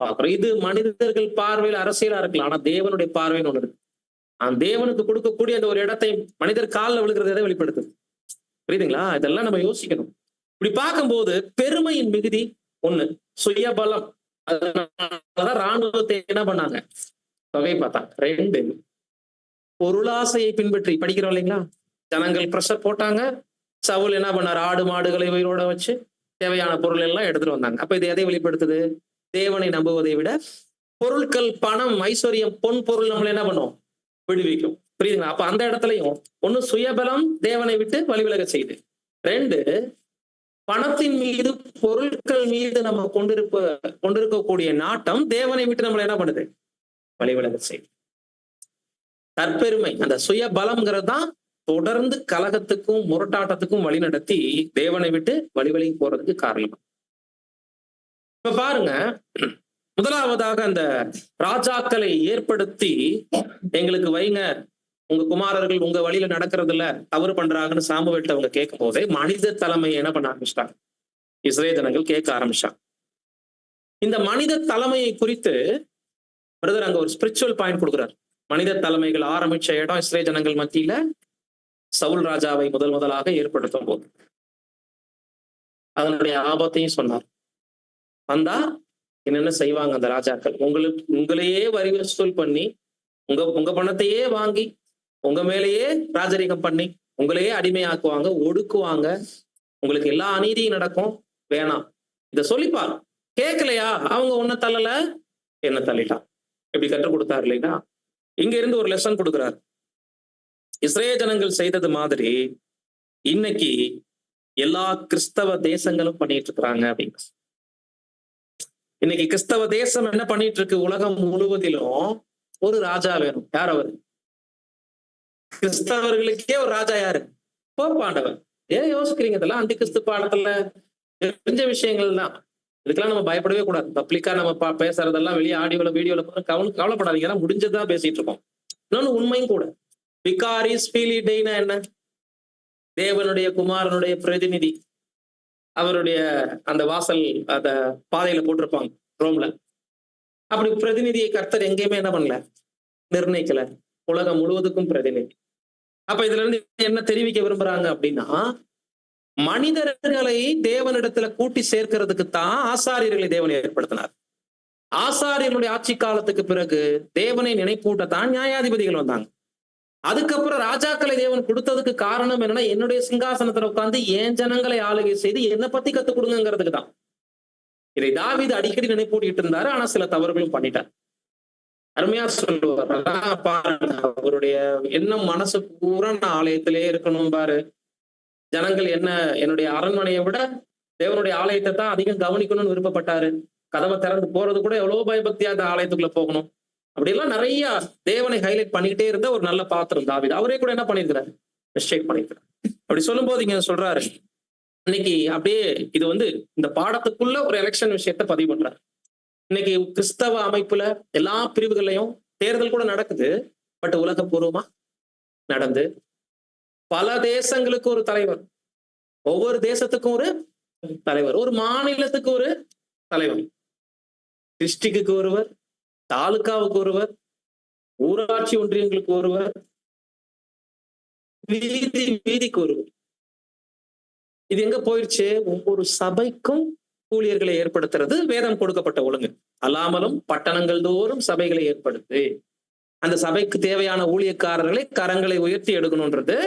பார்க்கிறோம். இது மனிதர்கள் பார்வையில் அரசியலா இருக்கலாம், ஆனா தேவனுடைய பார்வைன்னு ஒண்ணு இருக்கு. தேவனுக்கு கொடுக்கக்கூடிய அந்த ஒரு இடத்தை மனிதர் காலில் விழுகிறத வெளிப்படுத்துது. புரியுதுங்களா? இதெல்லாம் நம்ம யோசிக்கணும். இப்படி பார்க்கும்போது பெருமையின் மிகுதி ஒண்ணு, சுயபலம். அதனாலதான் ராணுவத்தை என்ன பண்ணாங்க, தொகை பார்த்தாங்க. 2, பொருளாசையை பின்பற்றி படிக்கிறோம் இல்லைங்களா? ஜனங்கள் பிரஷர் போட்டாங்க, சவுல் என்ன பண்ணார், ஆடு மாடுகளை உயிரோட வச்சு தேவையான பொருள் எல்லாம் எடுத்துட்டு வந்தாங்க. அப்ப இது எதை வெளிப்படுத்துது? தேவனை நம்புவதை விட பொருட்கள், பணம், ஐஸ்வர்யம், பொன் பொருள் நம்மளை என்ன பண்ணும், விடுவிக்கும். புரியுதுங்களா? அப்ப அந்த இடத்துலயும் ஒண்ணு சுயபலம் தேவனை விட்டு வழிவிலக செய்யுது. 2, பணத்தின் மீது பொருட்கள் மீது நம்ம கொண்டிருக்கக்கூடிய நாட்டம் தேவனை விட்டு நம்மளை என்ன பண்ணுது, வழிவிலக செய்யுது. தற்பெருமை, அந்த சுய பலம்ங்கிறது தான் தொடர்ந்து கலகத்துக்கும் முரட்டாட்டத்துக்கும் வழி நடத்தி தேவனை விட்டு வழிவழி போறதுக்கு காரணம். இப்ப பாருங்க, முதலாவதாக அந்த ராஜாக்களை ஏற்படுத்தி எங்களுக்கு வைங்க, உங்க குமாரர்கள் உங்க வழியில நடக்கிறது இல்ல, தவறு பண்றாங்கன்னு சாமுவேல்ட்ட அவங்க கேட்கும் போதே மனித தலைமையை என்ன பண்ண ஆரம்பிச்சிட்டாங்க, இஸ்ரேல் ஜனங்கள் கேட்க ஆரம்பிச்சாங்க. இந்த மனித தலைமையை குறித்து பிரதர் அங்க ஒரு ஸ்பிரிச்சுவல் பாயிண்ட் கொடுக்குறாரு. மனித தலைமைகள் ஆரம்பிச்ச இடம் இஸ்ரேல் ஜனங்கள் மத்தியில சவுல் ராஜாவை முதலாக ஏற்படுத்தும் போது அதனுடைய ஆபத்தையும் சொன்னார். வந்தா என்னென்ன செய்வாங்க அந்த ராஜாக்கள், உங்களையே வரி வசூல் பண்ணி, உங்க பணத்தையே வாங்கி, உங்க மேலேயே ராஜரீகம் பண்ணி, உங்களையே அடிமையாக்குவாங்க, ஒடுக்குவாங்க, உங்களுக்கு எல்லா அநீதியும் நடக்கும், வேணாம் இத சொல்லிப்பாரு. கேட்கலையா, அவங்க உன்னை தள்ளல என்ன தள்ளிட்டான். எப்படி கற்றுக் கொடுத்தாரு இல்லைன்னா, இங்க இருந்து ஒரு லெசன் கொடுக்கிறார். இஸ்ரேல் ஜனங்கள் செய்தது மாதிரி இன்னைக்கு எல்லா கிறிஸ்தவ தேசங்களும் பண்ணிட்டு இருக்கிறாங்க அப்படின்னு. இன்னைக்கு கிறிஸ்தவ தேசம் என்ன பண்ணிட்டு இருக்கு? உலகம் முழுவதிலும் ஒரு ராஜா வேணும். யார் அவர்? கிறிஸ்தவர்களுக்கே ஒரு ராஜா யாரு? போப்பாண்டவர். ஏன் யோசிக்கிறீங்க? இதெல்லாம் அந்தி கிறிஸ்து பாடத்துல தெரிஞ்ச விஷயங்கள் தான். இதுக்கெல்லாம் நம்ம பயப்படவே கூடாது. பப்ளிக்கா நம்ம பேசுறதெல்லாம் வெளியே ஆடியோல வீடியோல கவலைப்படாதீங்க. எல்லாம் முடிஞ்சதான் பேசிட்டு இருக்கோம். இன்னொன்னு உண்மையும் கூட. விகாரிஸ் பீலிடைனா என்ன? தேவனுடைய குமாரனுடைய பிரதிநிதி. அவருடைய அந்த வாசல் அந்த பாதையில போட்டிருப்பாங்க ரோம்ல. அப்படி பிரதிநிதியை கர்த்தர் எங்கேயுமே என்ன பண்ணல, நிர்ணயிக்கல. உலகம் முழுவதுக்கும் பிரதிநிதி. அப்ப இதுல இருந்து என்ன தெரிவிக்க விரும்புறாங்க அப்படின்னா, மனிதர்களை தேவனிடத்துல கூட்டி சேர்க்கிறதுக்கு தான் ஆசாரியர்களை தேவன் ஏற்படுத்தினார். ஆசாரியர்களுடைய ஆட்சி காலத்துக்கு பிறகு தேவனை நினைப்பூட்டத்தான் நியாயாதிபதிகள் வந்தாங்க. அதுக்கப்புறம் ராஜாக்களை தேவன் கொடுத்ததுக்கு காரணம் என்னன்னா, என்னுடைய சிங்காசனத்துல உட்கார்ந்து என் ஜனங்களை ஆளுகை செய்து என்னை பத்தி கத்துக் கொடுங்கிறதுக்கு தான். இதை தாவீது அடிக்கடி நினைப்பூட்டிட்டு இருந்தாரு. ஆனா சில தவறுகளும் பண்ணிட்டார். அருமையா சொல்லுவார். பாருங்க, அவருடைய எண்ணம் மனசு பூரா நான் ஆலயத்திலே இருக்கணும் பாரு. ஜனங்கள் என்ன என்னுடைய அரண்மனையை விட தேவனுடைய ஆலயத்தை தான் அதிகம் கவனிக்கணும்னு விருப்பப்பட்டாரு. கதவை திறந்து போறது கூட எவ்வளவு பயபக்தியா அந்த ஆலயத்துக்குள்ள போகணும். அப்படி எல்லாம் நிறைய தேவனை ஹைலைட் பண்ணிக்கிட்டே இருந்த ஒரு நல்ல பாத்திரம் தாவீது. அவரே கூட என்ன பண்ணிருக்கிறாரு? மிஸ்டேக் பண்ணிருக்கிறார். அப்படி சொல்லும் போது இங்க சொல்றாரு, இன்னைக்கு அப்படியே இது இந்த பாடத்துக்குள்ள ஒரு எலெக்ஷன் விஷயத்த பதிவு பண்றாரு. இன்னைக்கு கிறிஸ்தவ அமைப்புல எல்லா பிரிவுகள்லையும் தேர்தல் கூட நடக்குது. பட் உலகப்பூர்வமா நடந்து பல தேசங்களுக்கு ஒரு தலைவர், ஒவ்வொரு தேசத்துக்கும் ஒரு தலைவர், ஒரு மாநிலத்துக்கு ஒரு தலைவர், டிஸ்ட்ரிக்டுக்கு ஒருவர், தாலுகாவுக்கு ஒருவர், ஊராட்சி ஒன்றியங்களுக்கு ஒருவர், வீதிக்கு ஒருவர். இது எங்க போயிடுச்சு? ஒவ்வொரு சபைக்கும் ஊழியர்களை ஏற்படுத்துறது வேதம் கொடுக்கப்பட்ட ஒழுங்கு. அல்லாமலும் பட்டணங்கள் தோறும் சபைகளை ஏற்படுத்து, அந்த சபைக்கு தேவையான ஊழியக்காரர்களை கரங்களை உயர்த்தி எடுக்கணும்ன்றது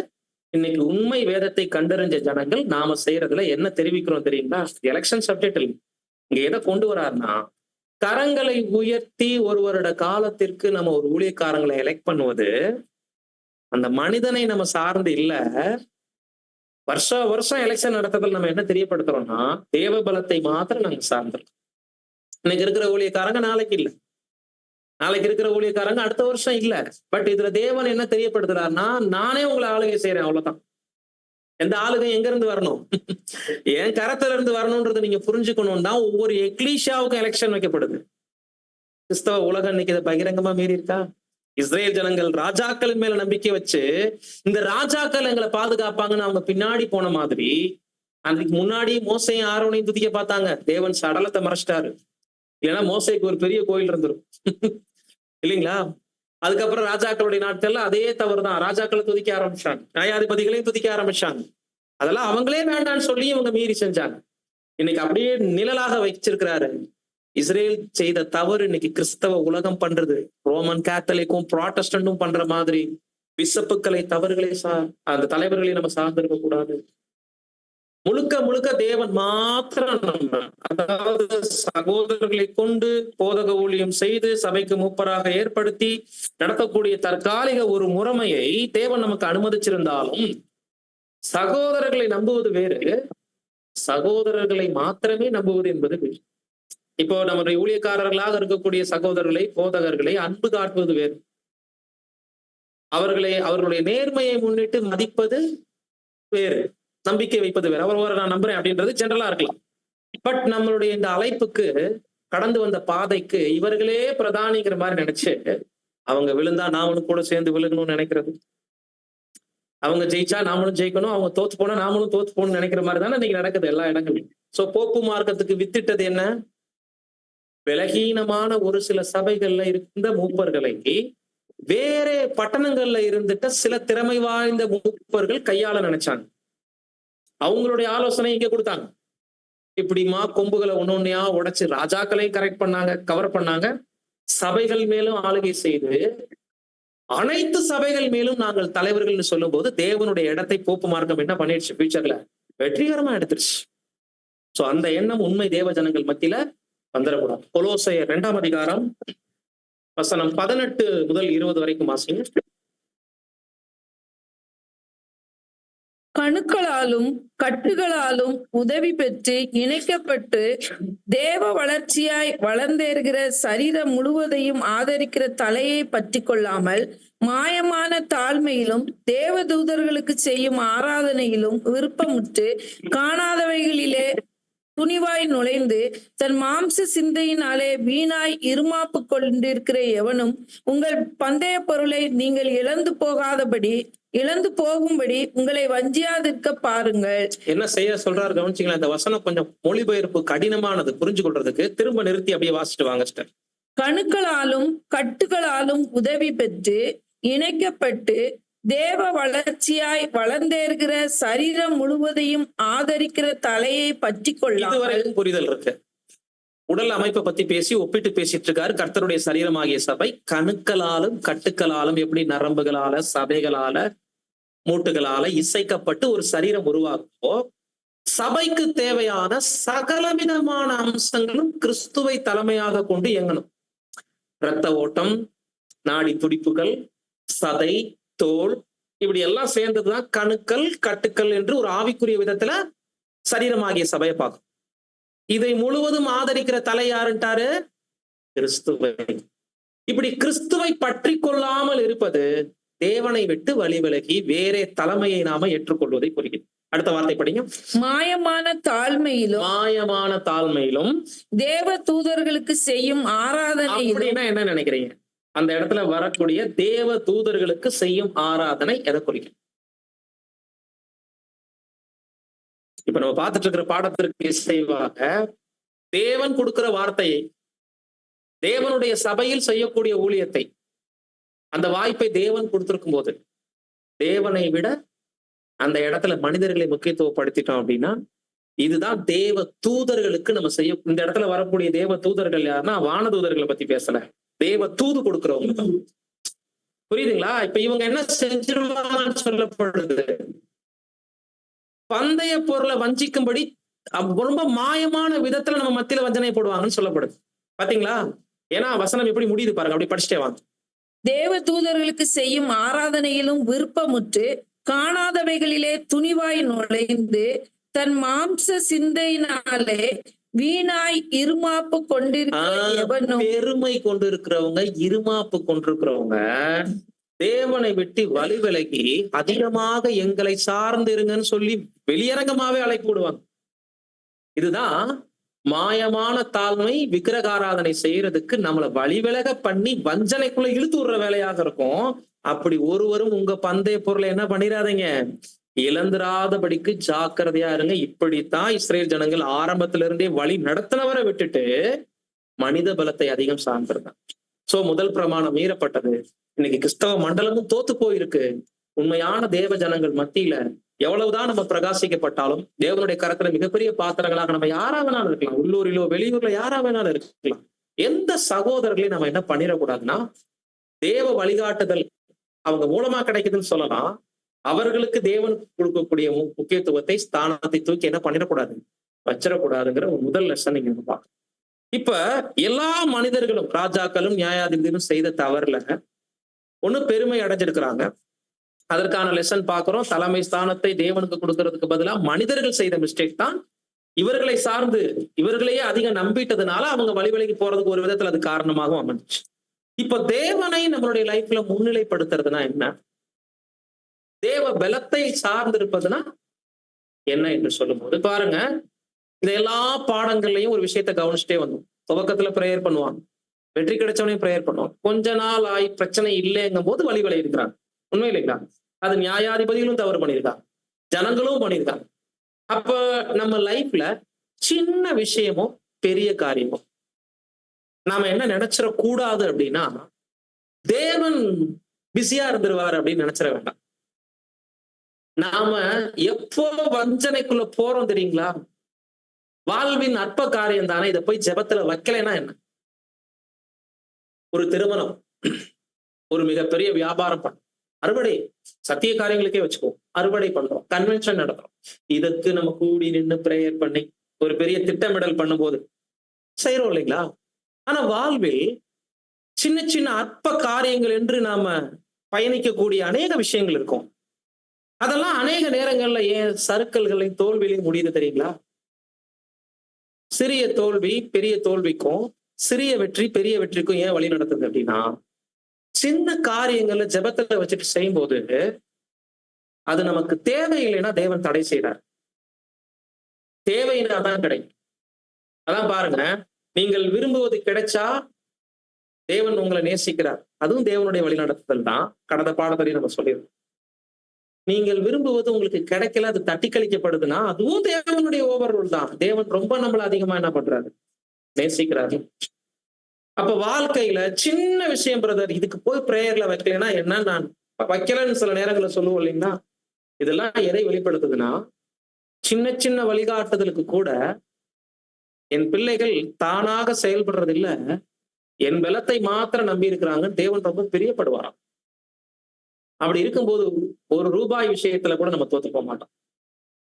இன்னைக்கு உண்மை வேதத்தை கண்டறிஞ்ச ஜனங்கள் நாம செய்யறதுல என்ன தெரிவிக்கிறோம் தெரியுங்களா? எலெக்ஷன் சப்ஜெக்ட் இல்லை. இங்க எதை கொண்டு வராருன்னா, கரங்களை உயர்த்தி ஒரு வருட காலத்திற்கு நம்ம ஒரு ஊழியக்காரங்களை எலெக்ட் பண்ணுவது அந்த மனிதனை நம்ம சார்ந்து இல்ல. வருஷம் எலெக்ஷன் நடத்துறதுல நம்ம என்ன தெரியப்படுத்துறோம்னா, தேவ பலத்தை மாத்திரம் நாங்க சார்ந்திருக்கோம். இன்னைக்கு இருக்கிற ஊழியக்காரங்க நாளைக்கு இல்ல, நாளைக்கு இருக்கிற ஊழியக்காரங்க அடுத்த வருஷம் இல்ல. பட் இதுல தேவன் என்ன தெரியப்படுத்துறாருன்னா, நானே உங்களை ஆளுகை செய்யறேன், அவ்வளவுதான். எந்த ஆளுகை எங்க இருந்து வரணும்? என் கரத்துல இருந்து வரணும்ன்றதை நீங்க புரிஞ்சுக்கணும் தான் ஒவ்வொரு எக்லீஷியாவுக்கும் எலெக்ஷன் வைக்கப்படுது. கிறிஸ்தவ உலகம் இன்னைக்கு இதை பகிரங்கமா மீறி இருக்கா? இஸ்ரேல் ஜனங்கள் ராஜாக்கள் மேல நம்பிக்கை வச்சு இந்த ராஜாக்கள் எங்களை பாதுகாப்பாங்கன்னு அவங்க பின்னாடி போன மாதிரி, அன்றைக்கு முன்னாடி மோசையும் ஆரோனையும் துதிக்க பார்த்தாங்க. தேவன் சடலத்தை மறைச்சிட்டாரு. இல்லைன்னா மோசைக்கு ஒரு பெரிய கோயில் இருந்துரும் இல்லைங்களா? அதுக்கப்புறம் ராஜாக்களுடைய நாட்கள்ல அதே தவறுதான். ராஜாக்களை துதிக்க ஆரம்பிச்சாங்க, நியாயாதிபதிகளையும் துதிக்க ஆரம்பிச்சாங்க. அதெல்லாம் அவங்களே வேண்டான்னு சொல்லி இவங்க மீறி செஞ்சாங்க. இன்னைக்கு அப்படியே நிழலாக வச்சிருக்கிறாரு. இஸ்ரேல் செய்த தவறு இன்னைக்கு கிறிஸ்தவ உலகம் பண்றது. ரோமன் கேத்தலிக்கும் புராட்டஸ்டன்டும் பண்ற மாதிரி பிஷப்புக்களை தவறுகளை அந்த தலைவர்களை நம்ம சார்ந்திருக்க கூடாது. முழுக்க முழுக்க தேவன் மாத்திரம் நம்ம, அதாவது சகோதரர்களை கொண்டு போதக ஊழியம் செய்து சபைக்கு மூப்பராக ஏற்படுத்தி நடத்தக்கூடிய தற்காலிக ஒரு முறைமையை தேவன் நமக்கு அனுமதிச்சிருந்தாலும், சகோதரர்களை நம்புவது வேறு, சகோதரர்களை மாத்திரமே நம்புவது என்பது வேறு. இப்போ நம்முடைய ஊழியக்காரர்களாக இருக்கக்கூடிய சகோதரர்களை போதகர்களை அன்பு காட்டுவது வேறு, அவர்களுடைய நேர்மையை முன்னிட்டு மதிப்பது வேறு, நம்பிக்கை வைப்பது வேறு. அவர் நான் நம்புறேன் அப்படின்றது ஜெனரலா இருக்கலாம். பட் நம்மளுடைய இந்த அழைப்புக்கு கடந்து வந்த பாதைக்கு இவர்களே பிரதானிங்கிற மாதிரி நினைச்சு அவங்க விழுந்தா நாமளும் கூட சேர்ந்து விழுகணும்னு நினைக்கிறது, அவங்க ஜெயிச்சா நாமளும் ஜெயிக்கணும், அவங்க தோத்து போனா நாமளும் தோத்து போகணும்னு நினைக்கிற மாதிரி தானே இன்னைக்கு நடக்குது எல்லா இடங்களும். சோ போப்பு மார்க்கத்துக்கு வித்திட்டது என்ன? விலகீனமான ஒரு சில சபைகள்ல இருந்த மூப்பர்களை வேற பட்டணங்கள்ல இருந்துட்ட சில திறமை வாய்ந்த மூப்பர்கள் கையாள நினைச்சாங்க. அவங்களுடைய ஆலோசனை இங்க கொடுத்தாங்க. இப்படிமா கொம்புகளை ஒன்னொன்னையா உடைச்சு ராஜாக்களையும் கரெக்ட் பண்ணாங்க, கவர் பண்ணாங்க. சபைகள் மேலும் ஆளுகை செய்து அனைத்து சபைகள் மேலும் நாங்கள் தலைவர்கள்னு சொல்லும் போது தேவனுடைய இடத்தை போப்பு மார்க்கம் என்ன பண்ணிடுச்சு? ஃபியூச்சர்ல வெற்றிகரமா எடுத்துருச்சு. சோ அந்த எண்ணம் உண்மை தேவ ஜனங்கள் மத்தியில வந்துடக்கூடாது. கொலோசையர் 2ஆம் அதிகாரம் வசனம் 18 முதல் 20 வரைக்கும் வாசிங்க. கணுக்களாலும் கட்டுகளாலும் உதவி பெற்று இணைக்கப்பட்டு தேவ வளர்ச்சியாய் வளர்ந்தேறுகிற சரீரம் முழுவதையும் ஆதரிக்கிற தலையை பற்றி கொள்ளாமல் மாயமான தாழ்மையிலும் தேவ தூதர்களுக்கு செய்யும் ஆராதனையிலும் விருப்பமுற்று காணாதவைகளிலே துணிவாய் நுழைந்து தன் மாம்ச சிந்தையினாலே வீணாய் இருமாப்பு கொண்டிருக்கிற எவனும் உங்கள் பந்தய பொருளை நீங்கள் இழந்து போகும்படி உங்களை வஞ்சியாதிருக்க பாருங்கள். என்ன செய்ய சொல்றாரு கவனிச்சிங்களா? இந்த வசனம் கொஞ்சம் மொழிபெயர்ப்பு கடினமானது புரிஞ்சு கொள்றதுக்கு. திரும்ப நிறுத்தி அப்படியே வாசிட்டு வாங்க சிஸ்டர். கணுக்களாலும் கட்டுகளாலும் உதவி பெற்று இணைக்கப்பட்டு தேவ வளர்ச்சியாய் வளர்ந்தேறுகிற சரீரம் முழுவதையும் ஆதரிக்கிற தலையை பற்றி கொள்ளாமல். இதுவரைக்கும் புரிதல் இருக்கு. உடல் அமைப்பை பத்தி பேசி ஒப்பிட்டு பேசிட்டு இருக்காரு. கர்த்தருடைய சரீரமாகிய சபை கணுக்களாலும் கட்டுக்களாலும், எப்படி நரம்புகளால சதைகளால மூட்டுகளால இசைக்கப்பட்டு ஒரு சரீரம் உருவாக்குமோ, சபைக்கு தேவையான சகலவிதமான அம்சங்களும் கிறிஸ்துவை தலைமையாக கொண்டு இயங்கணும். இரத்த ஓட்டம், நாடி துடிப்புகள், சதை, தோல், இப்படி எல்லாம் சேர்ந்ததுதான் கணுக்கள் கட்டுக்கள் என்று ஒரு ஆவிக்குரிய விதத்துல சரீரமாகிய சபையை பார்க்கும். இதை முழுவதும் ஆதரிக்கிற தலை யாருன்ட்டாரு? கிறிஸ்துவை. இப்படி கிறிஸ்துவை பற்றி கொள்ளாமல் இருப்பது தேவனை விட்டு வழி விலகி வேறே தலைமையை நாம ஏற்றுக்கொள்வதை குறிக்கிறது. அடுத்த வார்த்தை படிங்க. மாயமான தாழ்மையிலும் தேவ தூதர்களுக்கு செய்யும் ஆராதனையிலும். என்ன நினைக்கிறீங்க? அந்த இடத்துல வரக்கூடிய தேவ தூதர்களுக்கு செய்யும் ஆராதனை எதை குறிக்கும்? இப்ப நம்ம பார்த்துட்டு இருக்கிற பாடத்திற்கு இசைவாக தேவன் கொடுக்கிற வார்த்தையை, தேவனுடைய சபையில் செய்யக்கூடிய ஊழியத்தை, அந்த வாய்ப்பை தேவன் கொடுத்திருக்கும் போது தேவனை விட அந்த இடத்துல மனிதர்களை முக்கியத்துவப்படுத்திட்டோம் அப்படின்னா, இதுதான் தேவ தூதர்களுக்கு நம்ம செய்ய. இந்த இடத்துல வரக்கூடிய தேவ தூதர்கள் யாருன்னா வான தூதர்களை பத்தி பேசல, தேவ தூது கொடுக்கிறவங்க. புரியுதுங்களா? இப்ப இவங்க என்ன செஞ்சிருவாங்கன்னு சொல்லப்படுது, பந்தய பொருளை வஞ்சிக்கும்படி ரொம்ப மாயமான விதத்துல நம்ம மத்தியில வஞ்சனை போடுவாங்கன்னு சொல்லப்படுது. பாத்தீங்களா? ஏன்னா வசனம் எப்படி முடியுது பாருங்க, அப்படி படிச்சுட்டே வாங்க. தேவ தூதர்களுக்கு செய்யும் ஆராதனையிலும் விருப்பமுற்று காணாதவைகளிலே துணிவாய் நுழைந்து தன் மாம்ச சிந்தையினாலே வீணாய் இருமாப்பு கொண்டிருக்கிற பெருமை கொண்டிருக்கிறவங்க, இருமாப்பு கொண்டிருக்கிறவங்க தேவனை விட்டு வழி விலகி அதிகமாக எங்களை சார்ந்து இருங்கன்னு சொல்லி வெளியரங்கமாவே அழைப்பு விடுவாங்க. இதுதான் மாயமான தாழ்மை. விக்கிரகாராதனை செய்யறதுக்கு நம்மளை வழிவிலக பண்ணி வஞ்சனைக்குள்ள இழுத்து விடுற வேலையாக இருக்கும். அப்படி ஒருவரும் உங்க பந்தய பொருளை என்ன பண்ணிடாதீங்க, இழந்துராதபடிக்கு ஜாக்கிரதையா இருங்க. இப்படித்தான் இஸ்ரேல் ஜனங்கள் ஆரம்பத்துல இருந்தே வழி நடத்தினவரை விட்டுட்டு மனித பலத்தை அதிகம் சார்ந்திருந்தாங்க. சோ முதல் பிரமாணம் மீறப்பட்டது. இன்னைக்கு கிறிஸ்தவ மண்டலமும் தோத்து போயிருக்கு. உண்மையான தேவ ஜனங்கள் மத்தியில எவ்வளவுதான் நம்ம பிரகாசிக்கப்பட்டாலும் தேவனுடைய கரத்துல மிகப்பெரிய பாத்திரங்களாக நம்ம யாரா வேணாலும் இருக்கலாம். உள்ளூரிலோ வெளியூர்ல யாரா வேணாலும் இருக்கலாம். எந்த சகோதரர்களையும் நம்ம என்ன பண்ணிடக்கூடாதுன்னா, தேவ வழிகாட்டுதல் அவங்க மூலமா கிடைக்குதுன்னு சொல்லலாம், அவர்களுக்கு தேவன் கொடுக்கக்கூடிய முக்கியத்துவத்தை, ஸ்தானத்தை தூக்கி என்ன பண்ணிடக்கூடாது, வச்சிடக்கூடாதுங்கிற ஒரு முதல் லெசன் நீங்க பார்க்கணும். இப்ப எல்லா மனிதர்களும், ராஜாக்களும் நியாயாதிபதியும் செய்த தவறுல ஒண்ணு பெருமை அடைஞ்சிருக்கிறாங்க. அதற்கான லெசன் பார்க்கிறோம். தலைமை ஸ்தானத்தை தேவனுக்கு கொடுக்கறதுக்கு பதிலா மனிதர்கள் செய்த மிஸ்டேக் தான் இவர்களை சார்ந்து இவர்களையே அதிகம் நம்பிட்டதுனால அவங்க வழிவிலகி போறதுக்கு ஒரு விதத்துல அது காரணமாகவும் அமைஞ்சிச்சு. இப்ப தேவனை நம்மளுடைய லைஃப்ல முன்னிலைப்படுத்துறதுனா என்ன, தேவ பலத்தை சார்ந்து இருப்பதுன்னா என்ன என்று சொல்லும் போது பாருங்க, இந்த எல்லா பாடங்கள்லயும் ஒரு விஷயத்த கவனிச்சுட்டே வந்தோம். துவக்கத்துல பிரேயர் பண்ணுவாங்க, வெற்றி கிடைச்சவனையும் பிரேயர் பண்ணுவாங்க. கொஞ்ச நாள் ஆகி பிரச்சனை இல்லைங்கும் போது வழி விலகி இருக்கிறாங்க. உண்மை இல்லைங்களா? அது நியாயாதிபதிகளும் தவறு பண்ணியிருக்காங்க, ஜனங்களும் பண்ணியிருக்காங்க. அப்ப நம்ம லைஃப்ல சின்ன விஷயமோ பெரிய காரியமோ நாம என்ன நினைச்சிட கூடாது அப்படின்னா, தேவன் பிஸியா இருந்துருவாரு அப்படின்னு நினைச்சிட வேண்டாம். நாம எப்போ வஞ்சனைக்குள்ள போறோம் தெரியுங்களா? வாழ்வின் அற்ப காரியம் தானே, இதை போய் ஜெபத்துல வைக்கலைன்னா என்ன? ஒரு திருமணம், ஒரு மிகப்பெரிய வியாபாரம் பண்ண, அறுவடை, சத்திய காரியங்களுக்கே வச்சுக்கோ, அறுவடை பண்றோம், கன்வென்ஷன் நடத்துறோம், இதற்கு நம்ம கூடி நின்று பிரேயர் பண்ணி ஒரு பெரிய திட்டமிடல் பண்ணும்போது செய்யறோம் இல்லைங்களா? ஆனா வாழ்வில் சின்ன சின்ன அற்ப காரியங்கள் என்று நாம பயணிக்கக்கூடிய அநேக விஷயங்கள் இருக்கும். அதெல்லாம் அநேக நேரங்கள்ல ஏன் சறுக்கல்களையும் தோல்வியிலையும் முடியுது தெரியுங்களா? சிறிய தோல்வி பெரிய தோல்விக்கும், சிறிய வெற்றி பெரிய வெற்றிக்கும் ஏன் வழி நடத்துது அப்படின்னா, சின்ன காரியங்களை ஜெபத்துல வச்சுட்டு செய்யும்போது அது நமக்கு தேவையில்லைன்னா தேவன் தடை செய்றார். தேவைன்னா தான் கிடைக்கும். அதான் பாருங்க, நீங்கள் விரும்புவது கிடைச்சா தேவன் உங்களை நேசிக்கிறார். அதுவும் தேவனுடைய வழிநடத்துதல் தான். கடந்த பாடத்திலேயே நம்ம சொல்லியிருக்கோம். நீங்கள் விரும்புவது உங்களுக்கு கிடைக்கல, அது தட்டி கழிக்கப்படுதுன்னா அதுவும் தேவனுடைய ஓவர்ரோல் தான். தேவன் ரொம்ப நம்மள அதிகமா என்ன பண்றாரு? நேசிக்கிறாரு. அப்ப வாழ்க்கையில சின்ன விஷயம் பிரதர், இதுக்கு போய் பிரேயர்ல வைக்கலைன்னா என்ன, நான் வைக்கலன்னு சில நேரங்களை சொல்லுவோம் இல்லைங்களா? இதெல்லாம் எதை வெளிப்படுத்துதுன்னா, சின்ன சின்ன வழிகாட்டுதலுக்கு கூட என் பிள்ளைகள் தானாக செயல்படுறது இல்ல, என் பலத்தை மாத்திரம் நம்பி இருக்கிறாங்க. தேவன் ரொம்ப பிரியப்படுவாராம். அப்படி இருக்கும்போது ஒரு ரூபாய் விஷயத்துல கூட நம்ம தோத்து போக மாட்டோம்.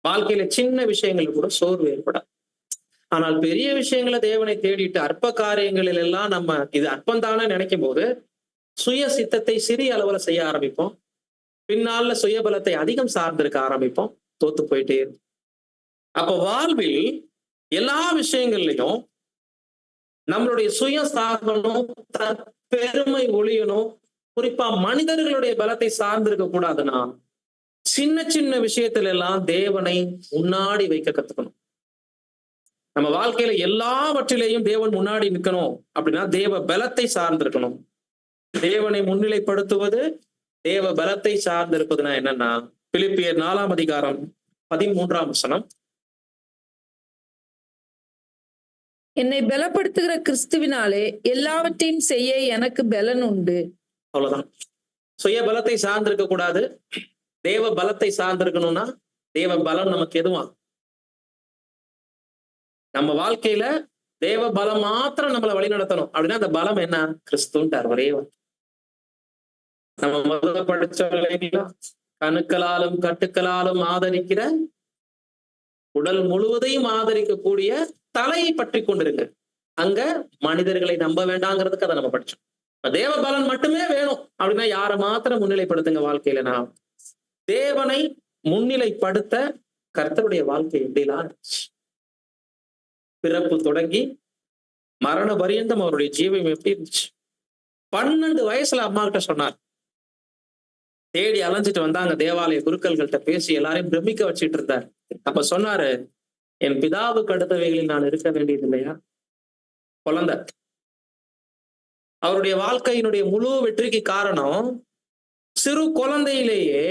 வாழ்க்கையில சின்ன விஷயங்கள் கூட சோர்வு ஏற்படாது. ஆனால் பெரிய விஷயங்களை தேவனை தேடிட்டு அற்ப காரியங்களில் எல்லாம் நம்ம இது அற்பந்தானே நினைக்கும் போது சுய சித்தத்தை சிறிய அளவுல செய்ய ஆரம்பிப்போம். பின்னால சுயபலத்தை அதிகம் சார்ந்திருக்க ஆரம்பிப்போம். தோத்து போயிட்டே இருக்கும். அப்ப வாழ்வில் எல்லா விஷயங்கள்லையும் நம்மளுடைய சுய சாகனம், பெருமை ஒழியணும். குறிப்பா மனிதர்களுடைய பலத்தை சார்ந்திருக்க கூடாதுன்னா சின்ன சின்ன விஷயத்துல எல்லாம் தேவனை முன்னாடி வைக்க கத்துக்கணும். நம்ம வாழ்க்கையில எல்லாவற்றிலேயும் தேவன் முன்னாடி நிற்கணும் அப்படின்னா தேவ பலத்தை சார்ந்திருக்கணும். தேவனை முன்னிலைப்படுத்துவது தேவ பலத்தை சார்ந்து இருப்பதுன்னா என்னன்னா, பிலிப்பியர் 4ஆம் அதிகாரம் 13ஆம் வசனம். என்னை பலப்படுத்துகிற கிறிஸ்துவினாலே எல்லாவற்றையும் செய்ய எனக்கு பலன் உண்டு. அவ்வளவுதான். சுய பலத்தை சார்ந்திருக்க கூடாது, தேவ பலத்தை சார்ந்திருக்கணும்னா தேவ பலம் நமக்கு எதுவா? நம்ம வாழ்க்கையில தேவ பலம் மாத்திரம் நம்மளை வழி நடத்தணும் அப்படின்னா அந்த பலம் என்ன? கிறிஸ்துன்ட்டார் ஒரே. நம்ம முதல்ல படிச்சோம், கணுக்களாலும் கட்டுக்களாலும் ஆதரிக்கிற உடல் முழுவதையும் ஆதரிக்கக்கூடிய தலையை பற்றி கொண்டிருங்க. அங்க மனிதர்களை நம்ப வேண்டாங்கிறதுக்கு அதை நம்ம படிச்சோம். தேவ பலன் மட்டுமே வேணும் அப்படின்னா யாரை மாத்திரம் முன்னிலைப்படுத்துங்க வாழ்க்கையில? நான் தேவனை முன்னிலைப்படுத்த கர்த்தருடைய வாழ்க்கை எப்படிலாம் இருந்துச்சு. பிறப்பு தொடங்கி மரண பரியந்தம் அவருடைய ஜீவம் எப்படி இருந்துச்சு. 12 வயசுல அம்மா கிட்ட சொன்னார். தேடி அலைஞ்சிட்டு வந்தாங்க, தேவாலய குருக்கள்கிட்ட பேசி எல்லாரையும் பிரமிக்க வச்சுட்டு இருந்தார். அப்ப சொன்னாரு, என் பிதாவுக்கு அடுத்தவைகளில் நான் இருக்க வேண்டியது இல்லையா? குழந்தை. அவருடைய வாழ்க்கையினுடைய முழு வெற்றிக்கு காரணம் சிறு குழந்தையிலேயே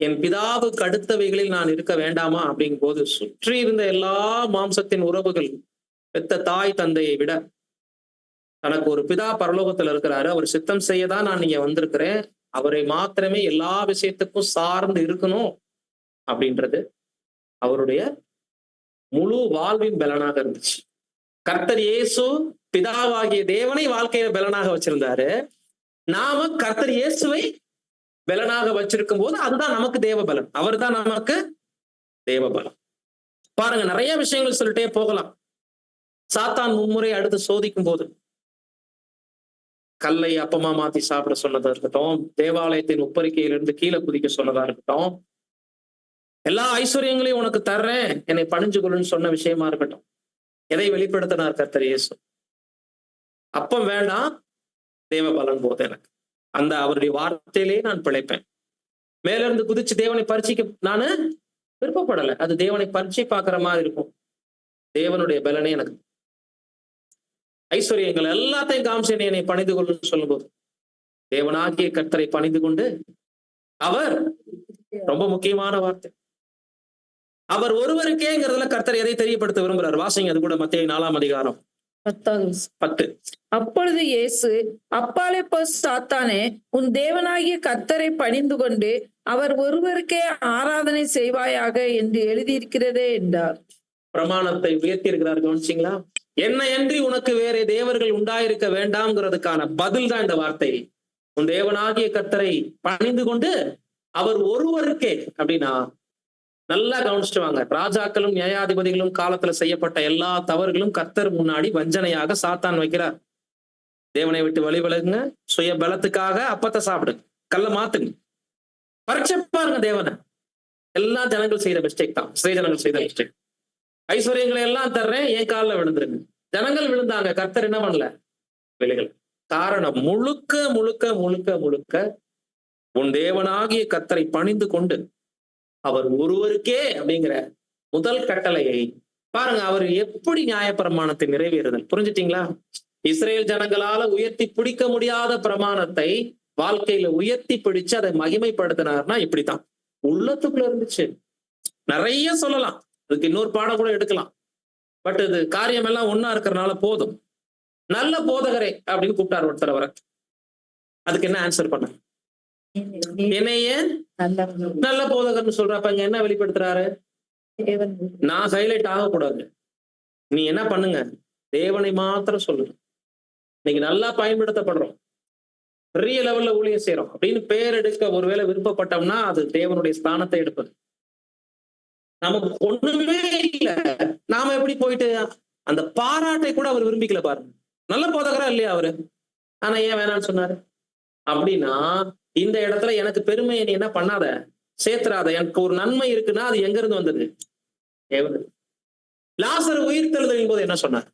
என் பிதாவுக்கு அடுத்தவைகளில் நான் இருக்க வேண்டாமா அப்படிங்கும் போது சுற்றி இருந்த எல்லா மாம்சத்தின் உறவுகள் பெத்த தாய் தந்தையை விட தனக்கு ஒரு பிதா பரலோகத்துல இருக்கிறாரு, அவர் சித்தம் செய்யதான் நான் இங்க வந்திருக்கிறேன், அவரை மாத்திரமே எல்லா விஷயத்துக்கும் சார்ந்து இருக்கணும் அப்படின்றது அவருடைய முழு வாழ்வின் பலனாக இருந்துச்சு. கர்த்தர் இயேசு பிதாவாகிய தேவனை வாழ்க்கையில பலனாக வச்சிருந்தாரு. நாம கர்த்தர் இயேசுவை பலனாக வச்சிருக்கும் போது அதுதான் நமக்கு தேவ பலன். அவர் தான் நமக்கு தேவ பலம். பாருங்க, நிறைய விஷயங்கள் சொல்லிட்டே போகலாம். சாத்தான் மும்முறை அடுத்து சோதிக்கும் போது கல்லை அப்பமா மாத்தி சாப்பிட சொன்னதா இருக்கட்டும், தேவாலயத்தின் உப்பரிக்கையிலிருந்து கீழே குதிக்க சொன்னதா இருக்கட்டும், எல்லா ஐஸ்வர்யங்களையும் உனக்கு தர்றேன் என்னை பணிஞ்சு கொள்ளுன்னு சொன்ன விஷயமா இருக்கட்டும், எதை வெளிப்படுத்தினார் கர்த்தர் இயேசு? அப்பம் வேண்டாம், தேவ பலன் போது எனக்கு. அந்த அவருடைய வார்த்தையிலே நான் பிழைப்பேன். மேல இருந்து குதிச்சு தேவனை பரீட்சைக்க நானு விருப்பப்படலை. அது தேவனை பரீட்சை பார்க்கிற மாதிரி இருக்கும். தேவனுடைய பலனே எனக்கு. ஐஸ்வர்யங்கள் எல்லாத்தையும் காமிச்சு என்னை பணிந்து கொள்ளுன்னு சொல்லும் போது தேவனாகிய கர்த்தரை பணிந்து கொண்டு, அவர் ரொம்ப முக்கியமான வார்த்தை, அவர் ஒருவருக்கேங்கிறதுல கர்த்தர் எதை தெரியப்படுத்த விரும்புறார்? வாசிங்க அது கூட மத்தேயு 4ஆம் அதிகாரம் 10. அப்பொழுது இயேசு, அப்பாலே போ சாத்தானே, உன் தேவனாகிய கர்த்தரை பணிந்து கொண்டு அவர் ஒருவருக்கே ஆராதனை செய்வாயாக என்று எழுதியிருக்கிறதே என்றார். பிரமாணத்தை உயர்த்தி இருக்கிறார். கவனிச்சிங்களா? என்னை அன்றி உனக்கு வேற தேவர்கள் உண்டாயிருக்க வேண்டாம்ங்கிறதுக்கான பதில் தான் இந்த வார்த்தை. உன் தேவனாகிய கர்த்தரை பணிந்து கொண்டு அவர் ஒருவருக்கே அப்படின்னா நல்லா கவனிச்சுட்டு வாங்க. ராஜாக்களும் நியாயாதிபதிகளும் காலத்துல செய்யப்பட்ட எல்லா தவறுகளும் கர்த்தர் முன்னாடி வஞ்சனையாக சாத்தான் வைக்கிறார். தேவனை விட்டு வழி விலகுங்க, சுய பலத்துக்காக அப்பத்தை சாப்பிடுங்க, கல்ல மாத்துங்க, பரீட்சை பாருங்க தேவனை. எல்லா ஜனங்கள் செய்யற மிஸ்டேக் தான், இஸ்ரவேல் ஜனங்கள் செய்த மிஸ்டேக். ஐஸ்வர்யங்களை எல்லாம் தர்றேன், என் காலில் விழுந்துருங்க. ஜனங்கள் விழுந்தாங்க, கர்த்தர் என்ன பண்ணல, விழுகல. காரணம் முழுக்க முழுக்க முழுக்க முழுக்க உன் தேவனாகிய கர்த்தரை பணிந்து கொண்டு அவர் ஒருவருக்கே அப்படிங்கிற முதல் கட்டளையை பாருங்க. அவர் எப்படி நியாயப்பிரமாணத்தை நிறைவேறுதல், புரிஞ்சுட்டீங்களா? இஸ்ரேல் ஜனங்களால உயர்த்தி பிடிக்க முடியாத பிரமாணத்தை வாழ்க்கையில உயர்த்தி பிடிச்சு அதை மகிமைப்படுத்தினார்னா இப்படித்தான். உள்ளத்துக்குள்ள இருந்துச்சு. நிறைய சொல்லலாம், அதுக்கு இன்னொரு பாடம் கூட எடுக்கலாம். பட் இது காரியம் எல்லாம் ஒன்னா இருக்கிறதுனால போதும். நல்ல போதகரே அப்படின்னு கூப்பிட்டார் ஒருத்தர் வர. அதுக்கு என்ன ஆன்சர் பண்ண, என்னைய நல்ல போதகர்னு சொல்றப்ப இங்க என்ன வெளிப்படுத்துறாரு? நான் ஹைலைட் ஆகக்கூடாது, நீ என்ன பண்ணுங்க, தேவனை மாத்திரம் சொல்லுங்க. இன்னைக்கு நல்லா பயன்படுத்தப்படுறோம், பெரிய லெவல்ல ஊழியம் செய்யறோம் அப்படின்னு பேர் எடுக்க ஒருவேளை விருப்பப்பட்டோம்னா அது தேவனுடைய ஸ்தானத்தை எடுப்பது. நமக்கு ஒண்ணுமே இல்ல, நாம எப்படி போயிட்டு அந்த பாராட்டை கூட அவர் விரும்பிக்கல பாருங்க. நல்ல போதகரா இல்லையா அவரு, ஆனா ஏன் வேணாம்னு சொன்னாரு? அப்படின்னா இந்த இடத்துல எனக்கு பெருமையை நீ என்ன பண்ணாத, சேர்த்துறாத. எனக்கு ஒரு நன்மை இருக்குன்னா அது எங்க இருந்து வந்தது? லாசர் உயிர்த்தெழுதலின் போது என்ன சொன்னார்?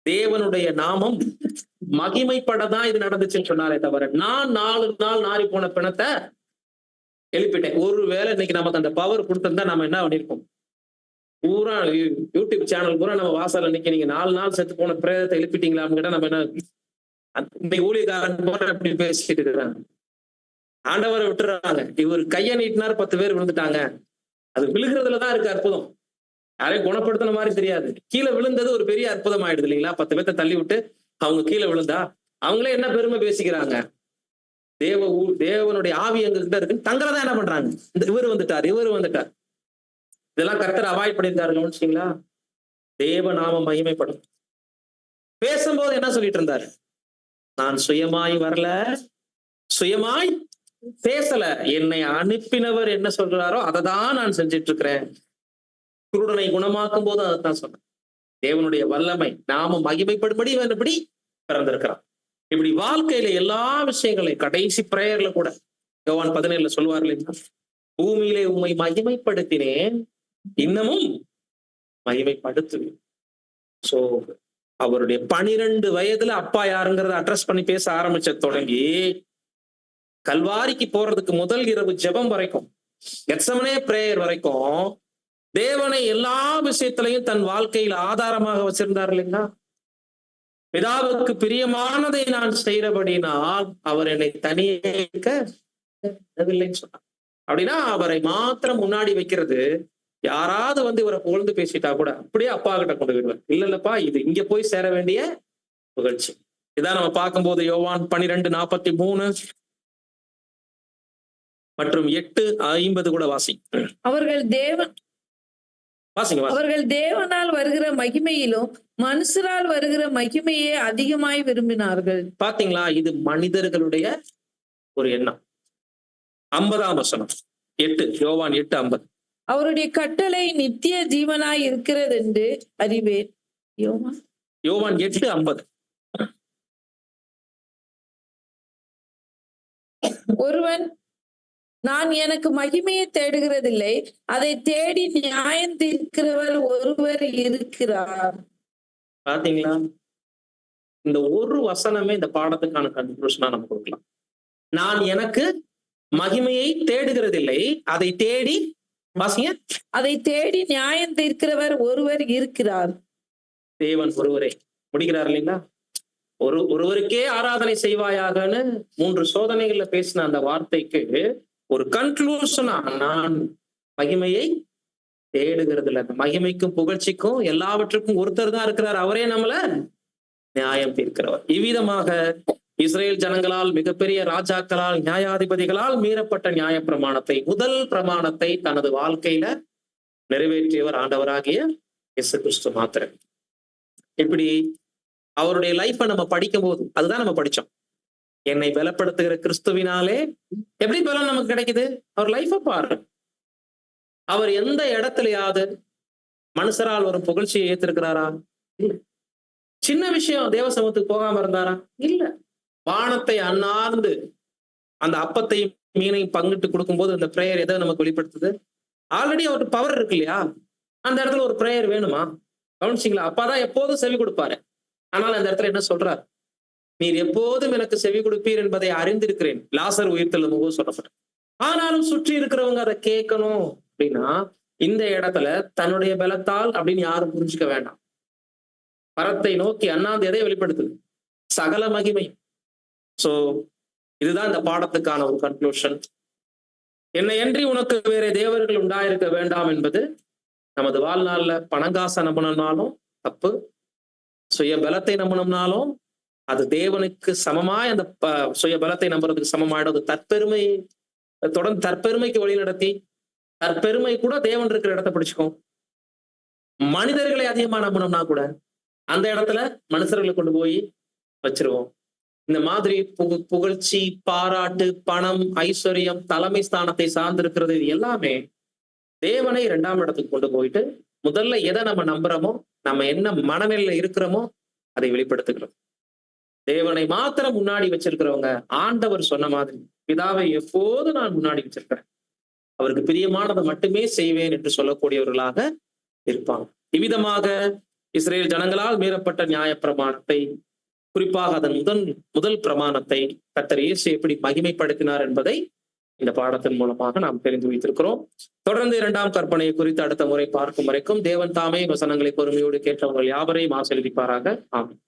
தேவனுடைய நாமம் மகிமைப்படதான் இது நடந்துச்சுன்னு சொன்னாரே தவிர, நான் 4 நாள் நாரி போன பிணத்தை எழுப்பிட்டேன். ஒருவேளை இன்னைக்கு நமக்கு அந்த பவர் கொடுத்திருந்தா நம்ம என்ன பண்ணிருப்போம்? பூரா யூடியூப் சேனல் பூரா நம்ம வாசல்ல இன்னைக்கு நீங்க 4 நாள் செத்து போன பிரேதத்தை எழுப்பிட்டீங்களான்னு கேட்டா நம்ம என்ன, இன்னைக்கு ஊழியக்காரன் போற அப்படி பேசிட்டு இருக்கிறாங்க. ஆண்டவரை விட்டுறாங்க, இவர் கையை நீட்டினார் 10 பேர் விழுந்துட்டாங்க. அது விழுகிறதுலதான் இருக்கு அற்புதம். யாரையும் குணப்படுத்தின மாதிரி தெரியாது, கீழே விழுந்தது ஒரு பெரிய அற்புதம் ஆயிடுது இல்லைங்களா? 10 பேர்த்த தள்ளி விட்டு அவங்க கீழே விழுந்தா அவங்களே என்ன பெருமை பேசிக்கிறாங்க? தேவனுடைய ஆவி எங்க கிட்ட இருக்குன்னு தங்கறதா என்ன பண்றாங்க? இந்த இவர் வந்துட்டார், இவர் வந்துட்டார். இதெல்லாம் கர்த்தர் அவாய்ட் பண்ணியிருக்காரு, கவனிச்சிங்களா? தேவ நாம மகிமைப்படும். பேசும்போது என்ன சொல்லிட்டு இருந்தாரு? நான் சுயமாய் வரல, சுயமாய் பேசல, என்னை அனுப்பினவர் என்ன சொல்றாரோ அதை தான் நான் செஞ்சிட்டு இருக்கிறேன். குருடனை குணமாக்கும் போது அதைத்தான் சொன்னேன். தேவனுடைய வல்லமை நாம மகிமைப்படும்படி வேண்டபடி பிறந்திருக்கிறான். இப்படி வாழ்க்கையில எல்லா விஷயங்களையும் கடைசி பிரேயர்ல கூட யோவான் 17 சொல்லுவார் இல்லைங்களா? பூமியிலே உம்மை மகிமைப்படுத்தினேன், இன்னமும் மகிமைப்படுத்துவேன். சோ அவருடைய 12 வயதுல அப்பா யாருங்கிறத அட்ரஸ் பண்ணி பேச ஆரம்பிச்ச தொடங்கி கல்வாரிக்கு போறதுக்கு முதல் இரவு ஜெபம் வரைக்கும், கெத்செமனே பிரேயர் வரைக்கும் தேவனை எல்லா விஷயத்திலையும் தன் வாழ்க்கையில் ஆதாரமாக வச்சிருந்தார் இல்லைங்களா? பிதாவுக்கு பிரியமானதை நான் செய்யறபடினால் அவர் என்னை தனியேற்கவில்லைன்னு சொன்னார். அப்படின்னா அவரை மாத்திரம் முன்னாடி வைக்கிறது, யாராவது வந்து இவரை புகழ்ந்து பேசிட்டா கூட அப்படியே அப்பா கிட்ட கொண்டு போயிடுவார். இல்லல்லப்பா, இது இங்க போய் சேர வேண்டிய புகழ்ச்சி. இதான் நம்ம பார்க்கும்போது யோவான் 12:43 மற்றும் 8:50 கூட வாசி. அவர்கள் வாசிங்க. அவர்கள் தேவனால் வருகிற மகிமையிலும் மனுஷரால் வருகிற மகிமையே அதிகமாய் விரும்பினார்கள். பாத்தீங்களா? இது மனிதர்களுடைய ஒரு எண்ணம். 50ஆம் வசனம் 8, யோவான் 8:50. அவருடைய கட்டளை நித்திய ஜீவனாய் இருக்கிறது என்று அறிவேன். யோவான் 8:50. ஒருவன் நான் எனக்கு மகிமையை தேடுகிறதில்லை, அதை தேடி நியாயம் தீர்க்கிறவர் ஒருவர் இருக்கிறார். பாத்தீங்களா? இந்த ஒரு வசனமே இந்த பாடத்துக்கான கன்க்ளூஷனா நம்ம கொடுக்கலாம். நான் எனக்கு மகிமையை தேடுகிறதில்லை, அதை தேடி வாசிங்க, அதை தேடி நியாயம் தீர்க்கிறவர் ஒருவர் இருக்கிறார். தேவன் ஒருவரே முடிக்கிறார் இல்லைங்களா? ஒருவருக்கே ஆராதனை செய்வாயாகன்னு 3 சோதனைகள்ல பேசின அந்த வார்த்தைக்கு ஒரு கன்க்ளூஷனா, நான் மகிமையை தேடுகிறது இல்லை, மகிமைக்கும் புகழ்ச்சிக்கும் எல்லாவற்றுக்கும் ஒருத்தர் தான் இருக்கிறார், அவரே நம்மள நியாயம் தீர்க்கிறவர். இவ்விதமாக இஸ்ரேல் ஜனங்களால், மிகப்பெரிய ராஜாக்களால், நியாயாதிபதிகளால் மீறப்பட்ட நியாய பிரமாணத்தை, முதல் பிரமாணத்தை தனது வாழ்க்கையில நிறைவேற்றியவர் ஆண்டவராகிய இயேசு கிறிஸ்து மாத்திரம். இப்படி அவருடைய லைஃப்பை நம்ம படிக்கும் போது அதுதான் நம்ம படிச்சோம். என்னை பலப்படுத்துகிற கிறிஸ்துவினாலே எப்படி பலம் நமக்கு கிடைக்குது? அவர் லைஃபை பாரு. அவர் எந்த இடத்துலயாவது மனுஷரால் ஒரு புகழ்ச்சியை ஏத்திருக்கிறாரா? சின்ன விஷயம் தேவ சமூகத்துக்கு போகாம இருந்தாரா? இல்ல. வானத்தை அண்ணார்ந்து அந்த அப்பத்தையும் மீனையும் பங்கிட்டு கொடுக்கும்போது அந்த பிரேயர் எதை நமக்கு வெளிப்படுத்துது? ஆல்ரெடி அவருக்கு பவர் இருக்கு இல்லையா? அந்த இடத்துல ஒரு பிரேயர் வேணுமா? கவனிச்சிங்களா? அப்பாதான் எப்போதும் செவி கொடுப்பாரு. ஆனால் அந்த இடத்துல என்ன சொல்றார்? நீர் எப்போதும் எனக்கு செவி கொடுப்பீர் என்பதை அறிந்திருக்கிறேன். லாசர் உயிர்த்தெழும்போது சொல்லப்பட்டது. ஆனாலும் சுற்றி இருக்கிறவங்க அதை கேட்கணும் அப்படின்னா, இந்த இடத்துல தன்னுடைய பலத்தால் அப்படின்னு யாரும் புரிஞ்சுக்க வேண்டாம். பரத்தை நோக்கி அண்ணாந்து எதை வெளிப்படுத்துது? சகல மகிமை. சோ இதுதான் இந்த பாடத்துக்கான ஒரு கன்க்ளூஷன். என்னையன்றி உனக்கு வேற தேவர்கள் உண்டாயிருக்க வேண்டாம் என்பது நமது வாழ்நாள்ல பணங்காசை நம்பினாலும் தப்பு, சுய பலத்தை நம்பினோம்னாலும் அது தேவனுக்கு சமமாய் அந்த சுய பலத்தை நம்புறதுக்கு சமமாயிடும். அது தற்பெருமை தொடர்ந்து தற்பெருமைக்கு வழி நடத்தி தற்பெருமை கூட தேவன் இருக்கிற இடத்த பிடிச்சுக்கும். மனிதர்களை அதிகமா நம்பினோம்னா கூட அந்த இடத்துல மனுஷர்களை கொண்டு போய் வச்சிருவோம். இந்த மாதிரி புகழ்ச்சி, பாராட்டு, பணம், ஐஸ்வர்யம், தலைமை ஸ்தானத்தை சார்ந்திருக்கிறது இது எல்லாமே தேவனை 2ஆம் இடத்துக்கு கொண்டு போயிட்டு முதல்ல எதை நம்ம நம்புறோமோ, நம்ம என்ன மனநிலையில இருக்கிறோமோ அதை வெளிப்படுத்துகிறோம். தேவனை மாத்திரம் முன்னாடி வச்சிருக்கிறவங்க ஆண்டவர் சொன்ன மாதிரி பிதாவை எப்போது நான் முன்னாடி வச்சிருக்கிறேன், அவருக்கு பிரியமானதை மட்டுமே செய்வேன் என்று சொல்லக்கூடியவர்களாக இருப்பாங்க. இவ்விதமாக இஸ்ரேல் ஜனங்களால் மீறப்பட்ட நியாயப்பிரமாணத்தை, குறிப்பாக அதன் முதல் பிரமாணத்தை கர்த்தர் இயேசு எப்படி மகிமைப்படுத்தினார் என்பதை இந்த பாடத்தின் மூலமாக நாம் தெரிந்து வைத்திருக்கிறோம். தொடர்ந்து 2ஆம் கற்பனையை குறித்து அடுத்த முறை பார்க்கும் வரைக்கும் தேவன் தாமே வசனங்களை பொறுமையோடு கேட்டவர்கள் யாவரையும் ஆசீர்வதிப்பாராக. ஆமென்.